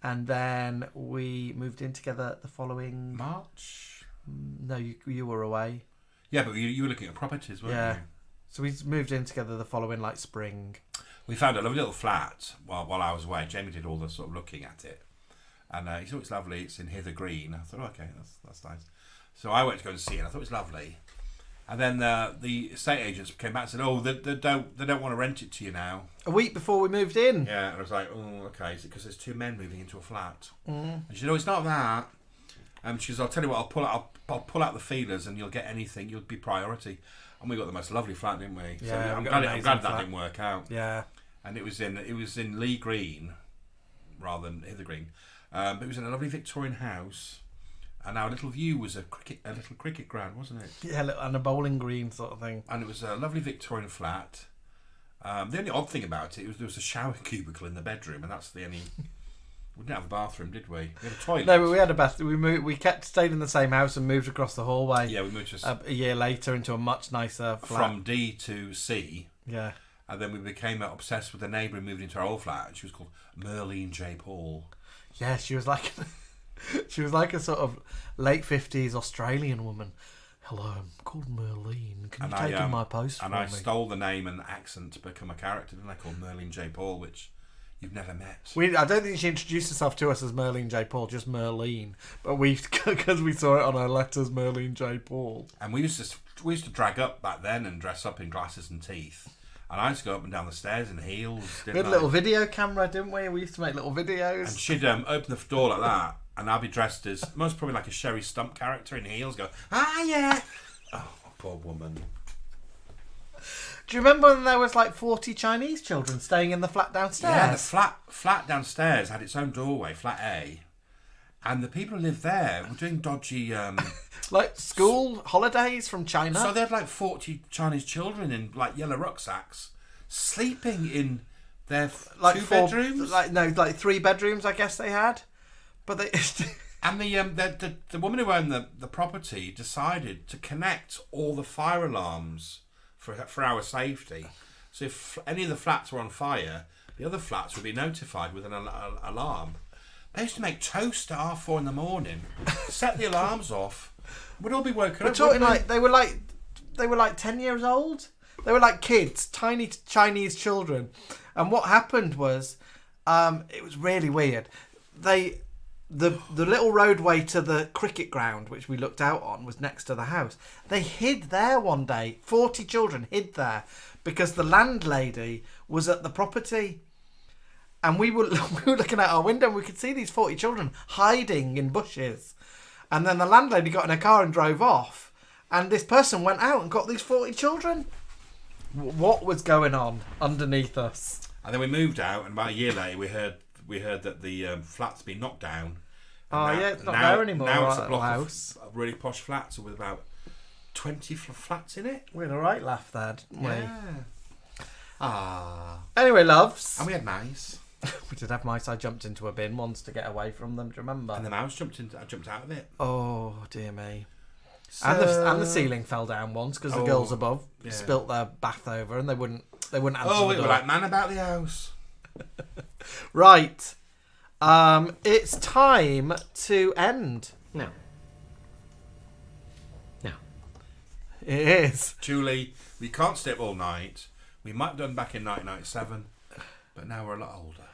and then we moved in together the following March. No, you were away. Yeah, but you were looking at properties, weren't you? So we moved in together the following like spring. We found a lovely little flat while I was away. Jamie did all the sort of looking at it, and he thought it's lovely. It's in Hither Green. I thought, okay, that's nice. So I went to go and see it. And I thought it was lovely. And then the estate agents came back and said, "Oh, they don't want to rent it to you now." A week before we moved in. Yeah, and I was like, "Oh, okay." Is it because there's two men moving into a flat? Mm. And she said, "Oh, it's not that." She says, "I'll tell you what. I'll pull out the feelers, and you'll get anything. You'll be priority." And we got the most lovely flat, didn't we? Yeah, so I'm glad that didn't work out. Yeah. And it was in Lee Green, rather than Hither Green, but it was in a lovely Victorian house. And our little view was a little cricket ground, wasn't it? Yeah, and a bowling green sort of thing. And it was a lovely Victorian flat. The only odd thing about it was there was a shower cubicle in the bedroom, and that's the only. We didn't have a bathroom, did we? We had a toilet. No, but we had a bath. We stayed in the same house and moved across the hallway. Yeah, we moved a year later into a much nicer flat. From D to C. Yeah. And then we became obsessed with the neighbour who moved into our old flat. She was called Merlene J. Paul. Yeah, she was like a sort of late 50s Australian woman. Hello, I'm called Merlene. Can you take in my post for me? And I stole the name and accent to become a character, didn't I? Called Merlene J. Paul, which you've never met. I don't think she introduced herself to us as Merlene J. Paul, just Merlene. But because we saw it on her letters, Merlene J. Paul. And we used to drag up back then and dress up in glasses and teeth. And I used to go up and down the stairs in heels. We had a little video camera, didn't we? We used to make little videos. And she'd open the door like that, and I'd be dressed as most probably like a Sherry Stump character in heels. Go, yeah. Oh, poor woman. Do you remember when there was like 40 Chinese children staying in the flat downstairs? Yeah, the flat downstairs had its own doorway, flat A, and the people who lived there were doing dodgy. Like school holidays from China. So they had like 40 Chinese children in like yellow rucksacks, sleeping in their two bedrooms. Like 3 bedrooms, I guess they had. But they and the woman who owned the property decided to connect all the fire alarms for our safety. So if any of the flats were on fire, the other flats would be notified with an alarm. They used to make toast at 4:30 in the morning, set the alarms off. We'd all be woken up. We're talking like they were like 10 years old. They were like kids, tiny Chinese children. And what happened was, it was really weird. The little roadway to the cricket ground, which we looked out on, was next to the house. They hid there one day. 40 children hid there because the landlady was at the property. And we were looking out our window and we could see these 40 children hiding in bushes. And then the landlady got in her car and drove off. And this person went out and got these 40 children. What was going on underneath us? And then we moved out, and about a year later, we heard that the flat's been knocked down. It's not there anymore. Now it's a block of really posh flats with about 20 flats in it. We had a right laugh there, didn't we? Yeah. Anyway, loves. And we had mice. We did have mice. I jumped into a bin once to get away from them. Do you remember? And the mouse jumped out of it. Oh dear me! So... And the ceiling fell down once because the girls above spilt their bath over and they wouldn't answer the door. We were like man about the house. Right. It's time to end. No. It is. Julie, we can't stay up all night. We might have done back in 1997, but now we're a lot older.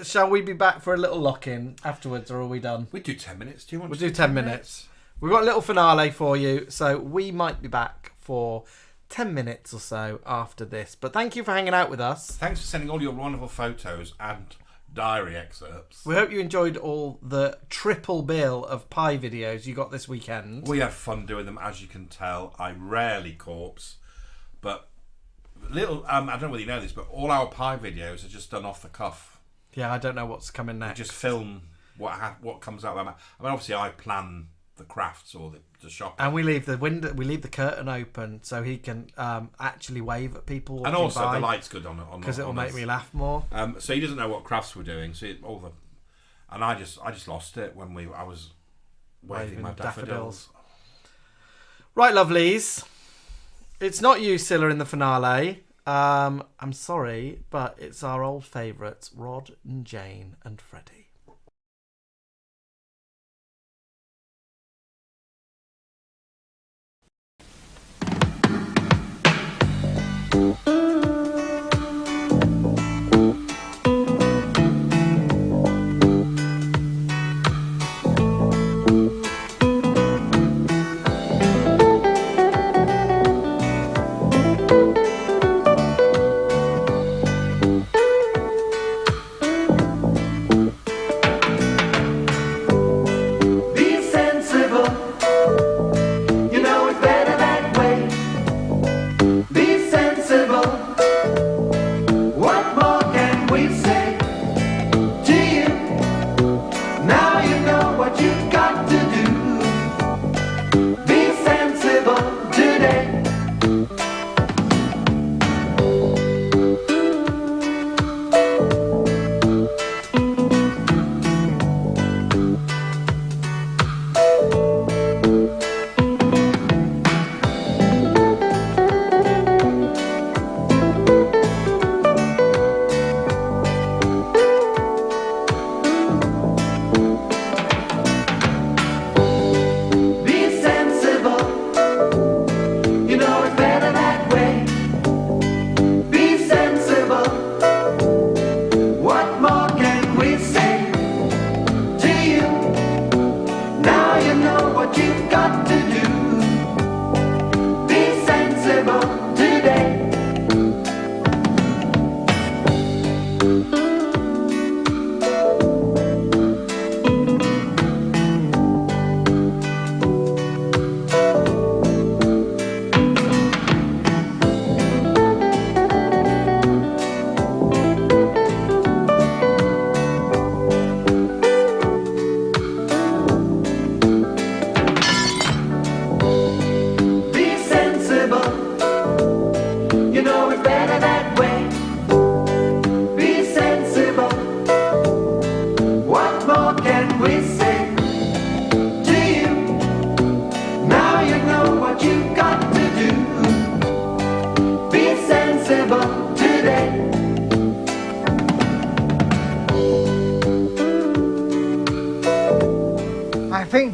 Shall we be back for a little lock-in afterwards, or are we done? We do 10 minutes. Do you want? We'll do 10 minutes. We've got a little finale for you, so we might be back for 10 minutes or so after this. But thank you for hanging out with us. Thanks for sending all your wonderful photos and diary excerpts. We hope you enjoyed all the triple bill of pie videos you got this weekend. We had fun doing them, as you can tell. I rarely corpse, but little. I don't know whether you know this, but all our pie videos are just done off the cuff. Yeah, I don't know what's coming next. We just film what comes out of my mouth. I mean, obviously, I plan the crafts or the shop, and we leave the curtain open so he can actually wave at people. And also, the light's good on because it'll make me laugh more. So he doesn't know what crafts we're doing. So and I just lost it when I was waving my daffodils. Right, lovelies. It's not you, Cilla, in the finale. I'm sorry, but it's our old favourites, Rod and Jane and Freddie.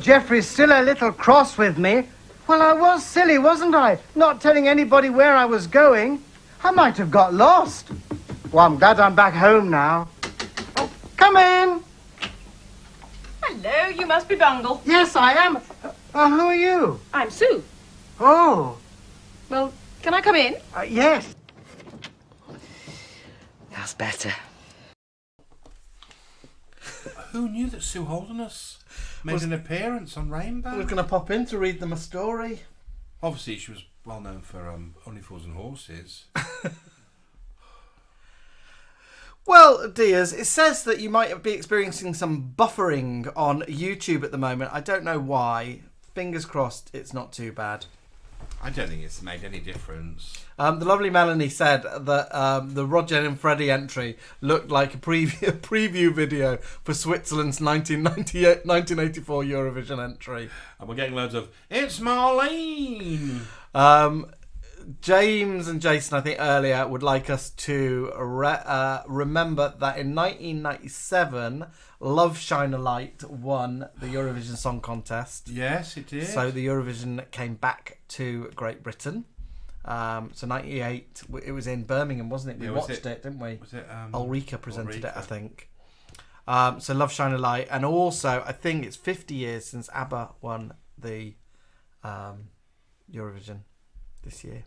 Jeffrey's still a little cross with me. Well, I was silly, wasn't I? Not telling anybody where I was going. I might have got lost. Well, I'm glad I'm back home now. Oh, come in. Hello, you must be Bungle. Yes, I am. Who are you? I'm Sue. Oh. Well, can I come in? Yes. That's better. Who knew that Sue Holderness made an appearance on Rainbow? I was going to pop in to read them a story. Obviously, she was well known for Only Fools and Horses. Well, dears, it says that you might be experiencing some buffering on YouTube at the moment. I don't know why. Fingers crossed it's not too bad. I don't think it's made any difference. The lovely Melanie said that the Roger and Freddie entry looked like a preview video for Switzerland's 1984 Eurovision entry. And we're getting loads of, it's Marlene! James and Jason, I think earlier, would like us to remember that in 1997, Love Shine a Light won the Eurovision Song Contest. Yes, it did. So the Eurovision came back to Great Britain. So 98, it was in Birmingham, wasn't it? We watched it, didn't we? Was it? Ulrika presented it, I think. So Love Shine a Light. And also, I think it's 50 years since ABBA won the Eurovision this year.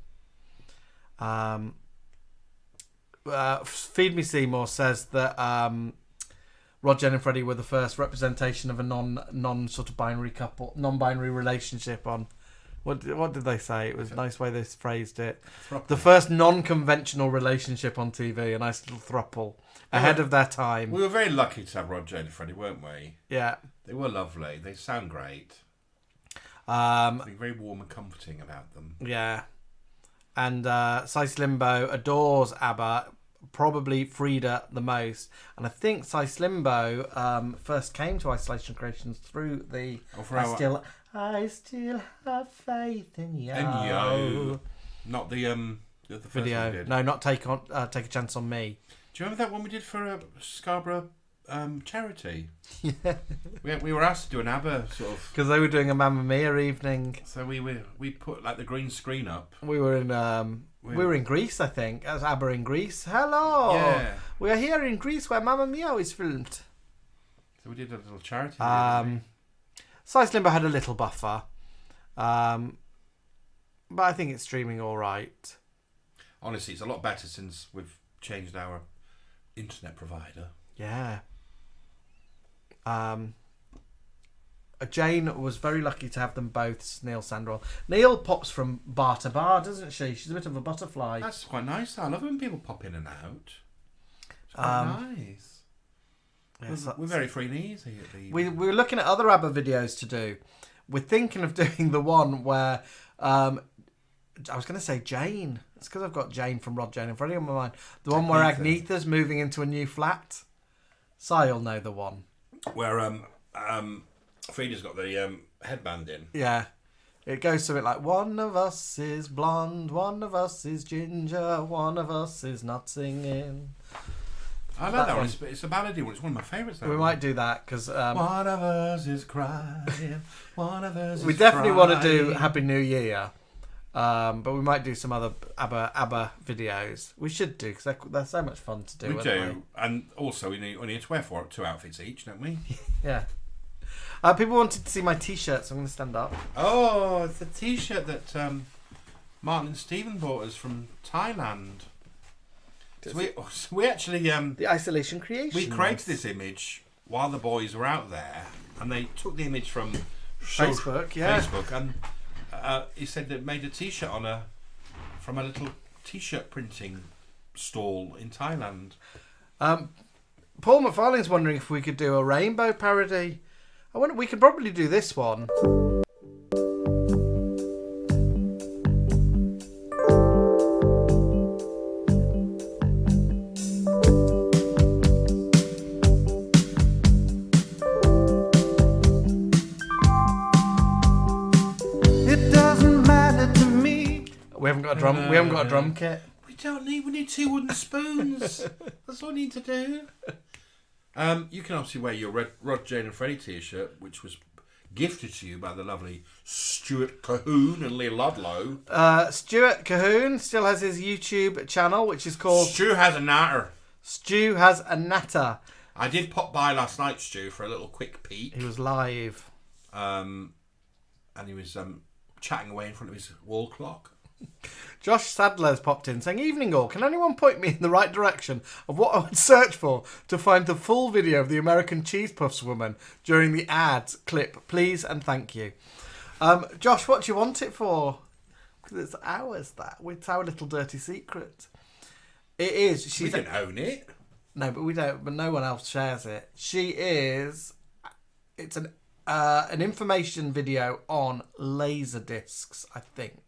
Feed Me Seymour says that Rod, Jen and Freddie were the first representation of a non sort of binary couple, non-binary relationship on. What did they say? It was a nice way they phrased it. Thruple. The first non-conventional relationship on TV, a nice little thruple. Ahead of their time. We were very lucky to have Rod, Jane and Freddie, weren't we? Yeah. They were lovely. They sound great. Something very warm and comforting about them. Yeah. And Cy Slimbo adores ABBA, probably Frida the most. And I think Cy Slimbo first came to Isolation Creations through the I still have faith in you. And yo. Not the first video. one we did. No, not Take a Chance on Me. Do you remember that one we did for Scarborough charity? Yeah. We were asked to do an ABBA sort of... Because they were doing a Mamma Mia evening. So we put like the green screen up. We were in Greece, I think. As ABBA in Greece. Hello! Yeah. We are here in Greece where Mamma Mia is filmed. So we did a little charity. Cy Slimbo had a little buffer. But I think it's streaming all right. Honestly, it's a lot better since we've changed our internet provider. Yeah. Jane was very lucky to have them both, Neil Sandwell. Neil pops from bar to bar, doesn't she? She's a bit of a butterfly. That's quite nice. I love when people pop in and out. It's quite nice. Yes, we're very free and easy at the... We were looking at other ABBA videos to do. We're thinking of doing the one where... I was going to say Jane. It's because I've got Jane from Rod, Jane and Freddie on my mind. The one where Agnetha's moving into a new flat. Si'll know the one. Where Frida's got the headband in. Yeah. It goes something like, one of us is blonde, one of us is ginger, one of us is not singing. I like that one. It's a ballady one. It's one of my favourites. We might do that because... one of us is crying, one of us we is definitely crying. want to do Happy New Year. But we might do some other ABBA videos. We should do because they're so much fun to do. We do, and also we need to wear two outfits each, don't we? Yeah. People wanted to see my T-shirt, so I'm going to stand up. Oh, it's the T-shirt that Martin and Stephen bought us from Thailand. So we actually the Isolation Creation. We created this image while the boys were out there, and they took the image from Facebook, and he said they made a T-shirt from a little T-shirt printing stall in Thailand. Paul McFarlane's wondering if we could do a rainbow parody. I wonder we could probably do this one. It doesn't matter to me. We haven't got a drum. We haven't got a drum kit. We need 2 wooden spoons. That's all I need to do. You can obviously wear your Rod, Jane and Freddie T-shirt, which was gifted to you by the lovely Stuart Cahoon and Lee Ludlow. Stuart Cahoon still has his YouTube channel, which is called Stu Has a Natter. Stu Has a Natter. I did pop by last night, Stu, for a little quick peek. He was live. And he was chatting away in front of his wall clock. Josh Sadler's popped in saying, "Evening all, can anyone point me in the right direction of what I would search for to find the full video of the American Cheese Puffs woman during the ad clip, please and thank you." Josh, what do you want it for? Because it's ours, it's our little dirty secret. It is. We can own it. No, but we don't. But no one else shares it. She is. It's an information video on laser discs, I think.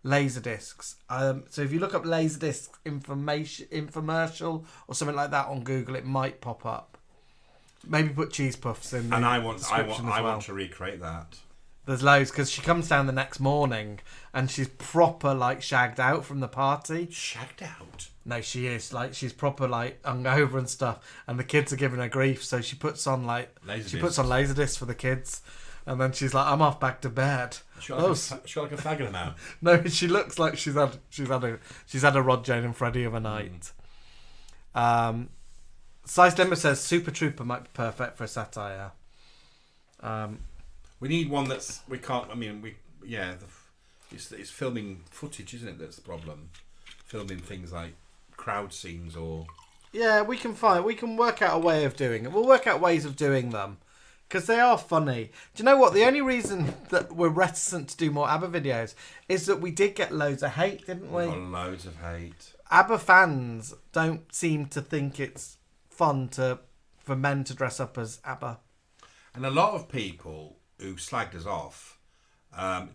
Laser discs. So if you look up laser disc infomercial or something like that on Google, it might pop up. Maybe put cheese puffs in. And I want to recreate that. There's loads because she comes down the next morning and she's proper like shagged out from the party. Shagged out? No, she is she's proper like hungover and stuff, and the kids are giving her grief. So she puts on puts on laser discs for the kids. And then she's like, "I'm off back to bed." She got like a fag in her mouth. No, she looks like she's had a Rod, Jane and Freddie of a night. Size Limber says Super Trooper might be perfect for a satire. We need one that's we can't. I mean, it's filming footage, isn't it? That's the problem. Filming things like crowd scenes or Yeah, we can work out a way of doing it. We'll work out ways of doing them. Because they are funny. Do you know what? The only reason that we're reticent to do more ABBA videos is that we did get loads of hate, didn't we? We got loads of hate. ABBA fans don't seem to think it's fun for men to dress up as ABBA. And a lot of people who slagged us off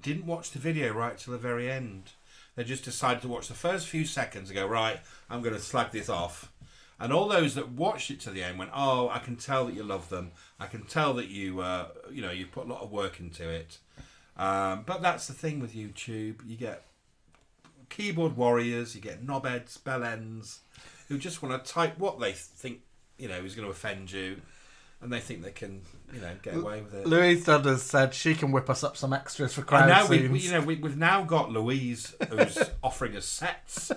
didn't watch the video right till the very end. They just decided to watch the first few seconds and go, right, I'm going to slag this off. And all those that watched it to the end went, oh, I can tell that you love them. I can tell that you put a lot of work into it. But that's the thing with YouTube. You get keyboard warriors, you get knobheads, bellends, who just want to type what they think, is going to offend you. And they think they can, get away with it. Louise Dudders said she can whip us up some extras for crowd scenes. We've now got Louise who's offering us sets,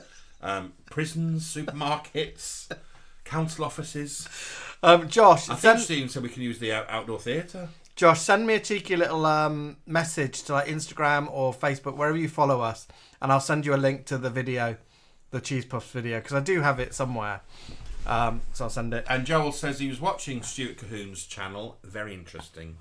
prisons, supermarkets, council offices. Josh, I think she said we can use the outdoor theatre. Josh, send me a cheeky little message to like Instagram or Facebook, wherever you follow us, and I'll send you a link to the video, the Cheese Puffs video, because I do have it somewhere. So I'll send it. And Joel says he was watching Stuart Cahoon's channel. Very interesting.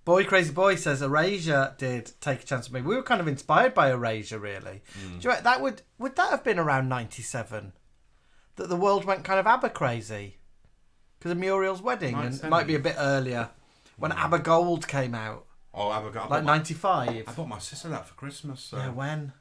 Boy Crazy Boy says Erasure did take a chance on me. We were kind of inspired by Erasure, really. Do you know, that would that have been around 97? That the world went kind of ABBA crazy because of Muriel's Wedding, and it might be a bit earlier when ABBA Gold came out. Oh, ABBA Gold, like 95. I bought my sister that for Christmas. So. Yeah, when?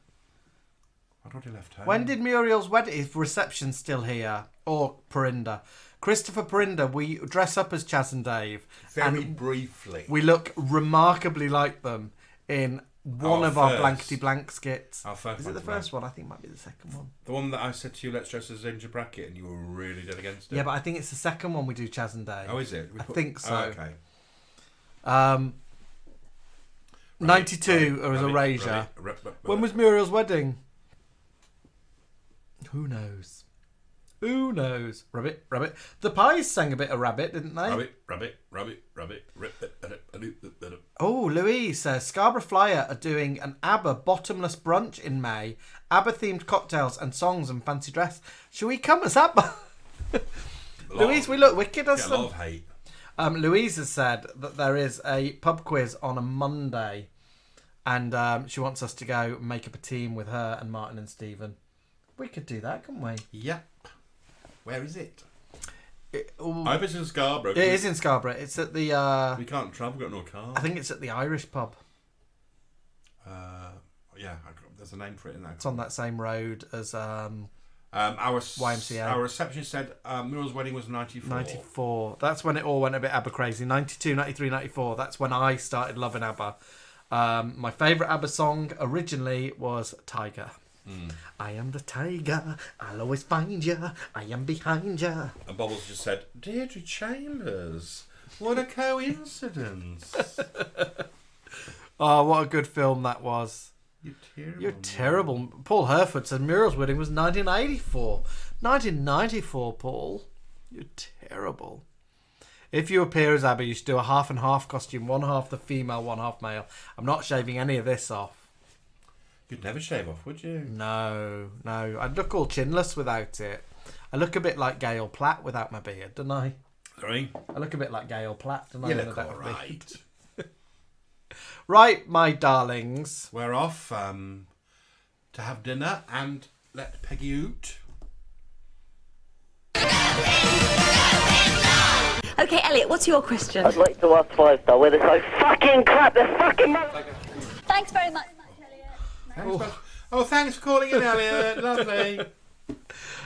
I'd already left home. When did Muriel's Wedding? Is Reception still here? Or Perinda? Christopher Perinda, we dress up as Chaz and Dave. Very briefly. We look remarkably like them in one of our blankety blank skits. Our first Is it the first one? I think it might be the second one. The one that I said to you, let's dress as Ginger Brackett, and you were really dead against it. Yeah, but I think it's the second one we do Chaz and Dave. Oh, is it? I think so. Oh, okay. 92 was Erasure. When was Muriel's Wedding? Who knows? Who knows? Rabbit, rabbit. The Pies sang a bit of Rabbit, didn't they? Rabbit, rabbit, rabbit, rabbit, rabbit. Oh, Louise says Scarborough Flyer are doing an ABBA bottomless brunch in May. ABBA-themed cocktails and songs and fancy dress. Shall we come as ABBA? Louise, we look wicked as them. A lot of hate. Louise has said that there is a pub quiz on a Monday, and she wants us to go and make up a team with her and Martin and Stephen. We could do that, couldn't we? Yep. Where is it? I hope it's in Scarborough. It is in Scarborough. It's at the... we can't travel, we've got no car. I think it's at the Irish pub. Yeah, there's a name for it in there. It's on that same road as our YMCA. Our receptionist said Muriel's Wedding was 94. 94. That's when it all went a bit ABBA crazy. 92, 93, 94. That's when I started loving ABBA. My favourite ABBA song originally was Tiger. I am the tiger, I'll always find ya, I am behind ya. And Bubbles just said, Deirdre Chambers, what a coincidence. Oh, what a good film that was. You're terrible. You're terrible. Paul Herford said Muriel's Wedding was 1984. 1994, Paul. You're terrible. If you appear as ABBA, you should do a half and half costume, one half the female, one half male. I'm not shaving any of this off. You'd never shave off, would you? No. I'd look all chinless without it. I look a bit like Gail Platt without my beard, don't I? Sorry? I look a bit like Gail Platt, don't I? You look all right. Right, my darlings. We're off to have dinner and let Peggy out. Okay, Elliot, what's your question? I'd like to ask 5-star whether they're so fucking crap, they're fucking... Thanks very much. Thanks for calling in, Elliot. Lovely.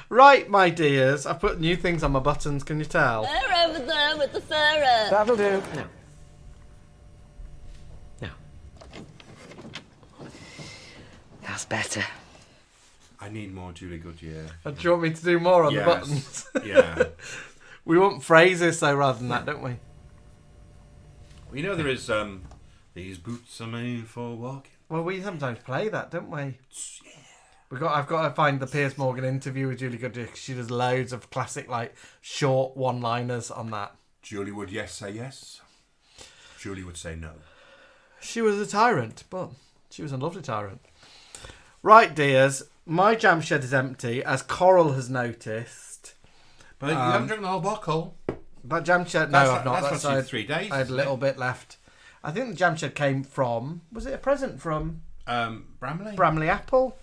Right, my dears. I've put new things on my buttons, can you tell? They're over there with the ferret. That'll do. No. That's better. I need more Julie Goodyear. Do you want me to do more on the buttons? Yeah. We want phrases, though, rather than that, don't we? Well, you know there is, these boots are made for walking. Well, we sometimes play that, don't we? Yeah. I've got to find the Piers Morgan interview with Julie Goodyear because she does loads of classic, like, short one-liners on that. Julie would say yes. Julie would say no. She was a tyrant, but she was a lovely tyrant. Right, dears, my jam shed is empty, as Coral has noticed. But you haven't drunk the whole bottle. But Jam Shed, no, I've not. That's I 3 days. I had a little bit left. I think the Jam Shed came from, was it a present from? Bramley. Bramley Apple.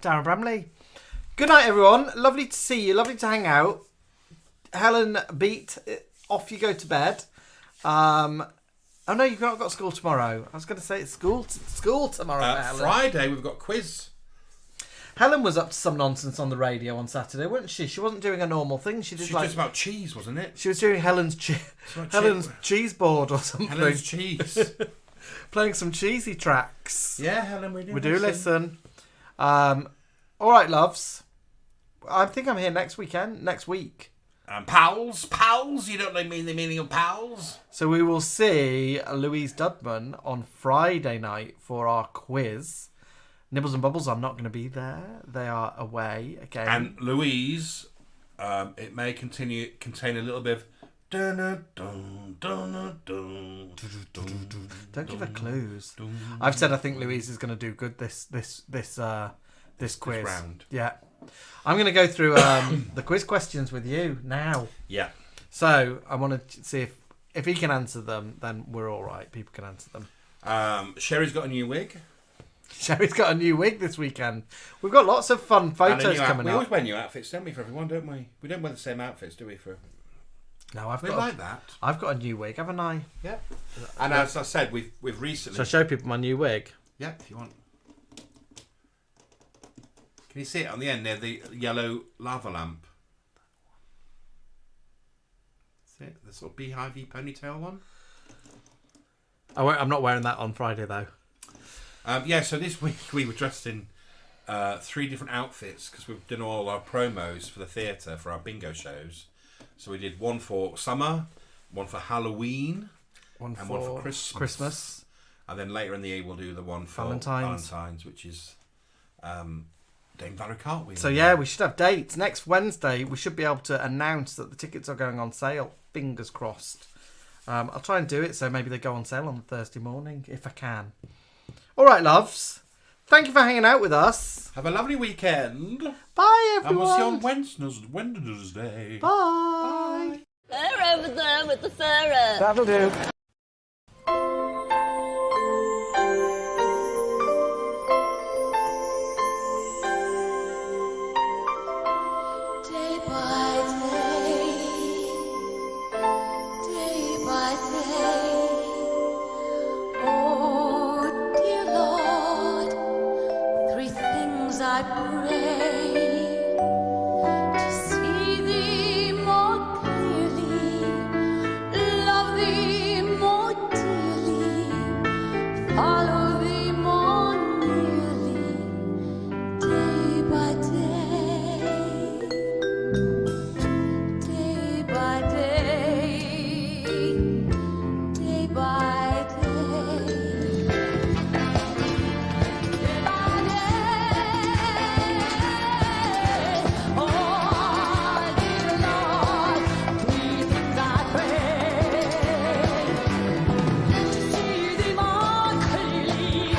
Darren Bramley. Good night, everyone. Lovely to see you. Lovely to hang out. Helen, beat. Off you go to bed. Oh no, you've not got school tomorrow. I was going to say it's school tomorrow. Helen. Friday we've got quiz. Helen was up to some nonsense on the radio on Saturday, wasn't she? She wasn't doing a normal thing. She did just about cheese, wasn't it? She was doing Helen's cheese board or something. Helen's cheese. Playing some cheesy tracks. Yeah, Helen, we do listen. All right, loves. I think I'm here next week. Pals, you don't mean the meaning of pals? So we will see Louise Dudman on Friday night for our quiz. Nibbles and Bubbles, I'm not going to be there. They are away again. And Louise, it may contain a little bit of... Don't give her clues. I've said I think Louise is going to do good this quiz round. Yeah. I'm going to go through the quiz questions with you now. Yeah. So I want to see if he can answer them, then we're all right. People can answer them. Sherry's got a new wig. Sherry's got a new wig this weekend. We've got lots of fun photos coming up. We always wear new outfits, don't we, for everyone, don't we? We don't wear the same outfits, do we? No, I've got that. I've got a new wig, haven't I? Yeah. And as I said, we've recently... Shall I show people my new wig? Yeah, if you want. Can you see it on the end near the yellow lava lamp? See it? The sort of beehive-y ponytail one? I'm not wearing that on Friday, though. So this week we were dressed in 3 different outfits because we've done all our promos for the theatre for our bingo shows. So we did one for summer, one for Halloween, one for Christmas. And then later in the year we'll do the one for Valentine's, which is Dame Valerie Cartwheel. So yeah, we should have dates. Next Wednesday we should be able to announce that the tickets are going on sale. Fingers crossed. I'll try and do it so maybe they go on sale on Thursday morning if I can. All right, loves. Thank you for hanging out with us. Have a lovely weekend. Bye, everyone. And we'll see you on Wednesday. Bye. They're over there with the ferret. That'll do. Day by day, oh dear Lord, 3 things I pray: to see Thee more clearly, love Thee more dearly, follow Thee more nearly, day by day, day by day, day by day, day by day. Oh, dear Lord, 3 things I pray: to see Thee more clearly,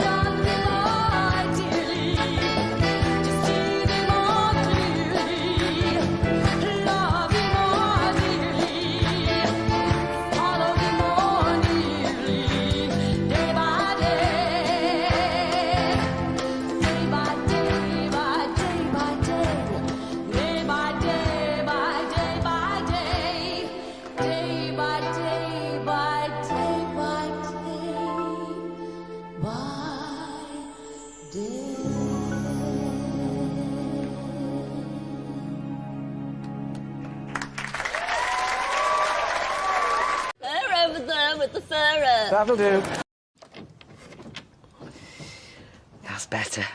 love Thee more dearly, to see Thee more clearly, love Thee more dearly, follow Thee more nearly, day by day, day by day by day by day, day by day by day by day, day by day by day by day by They're over there with the ferret. That'll do. That's better.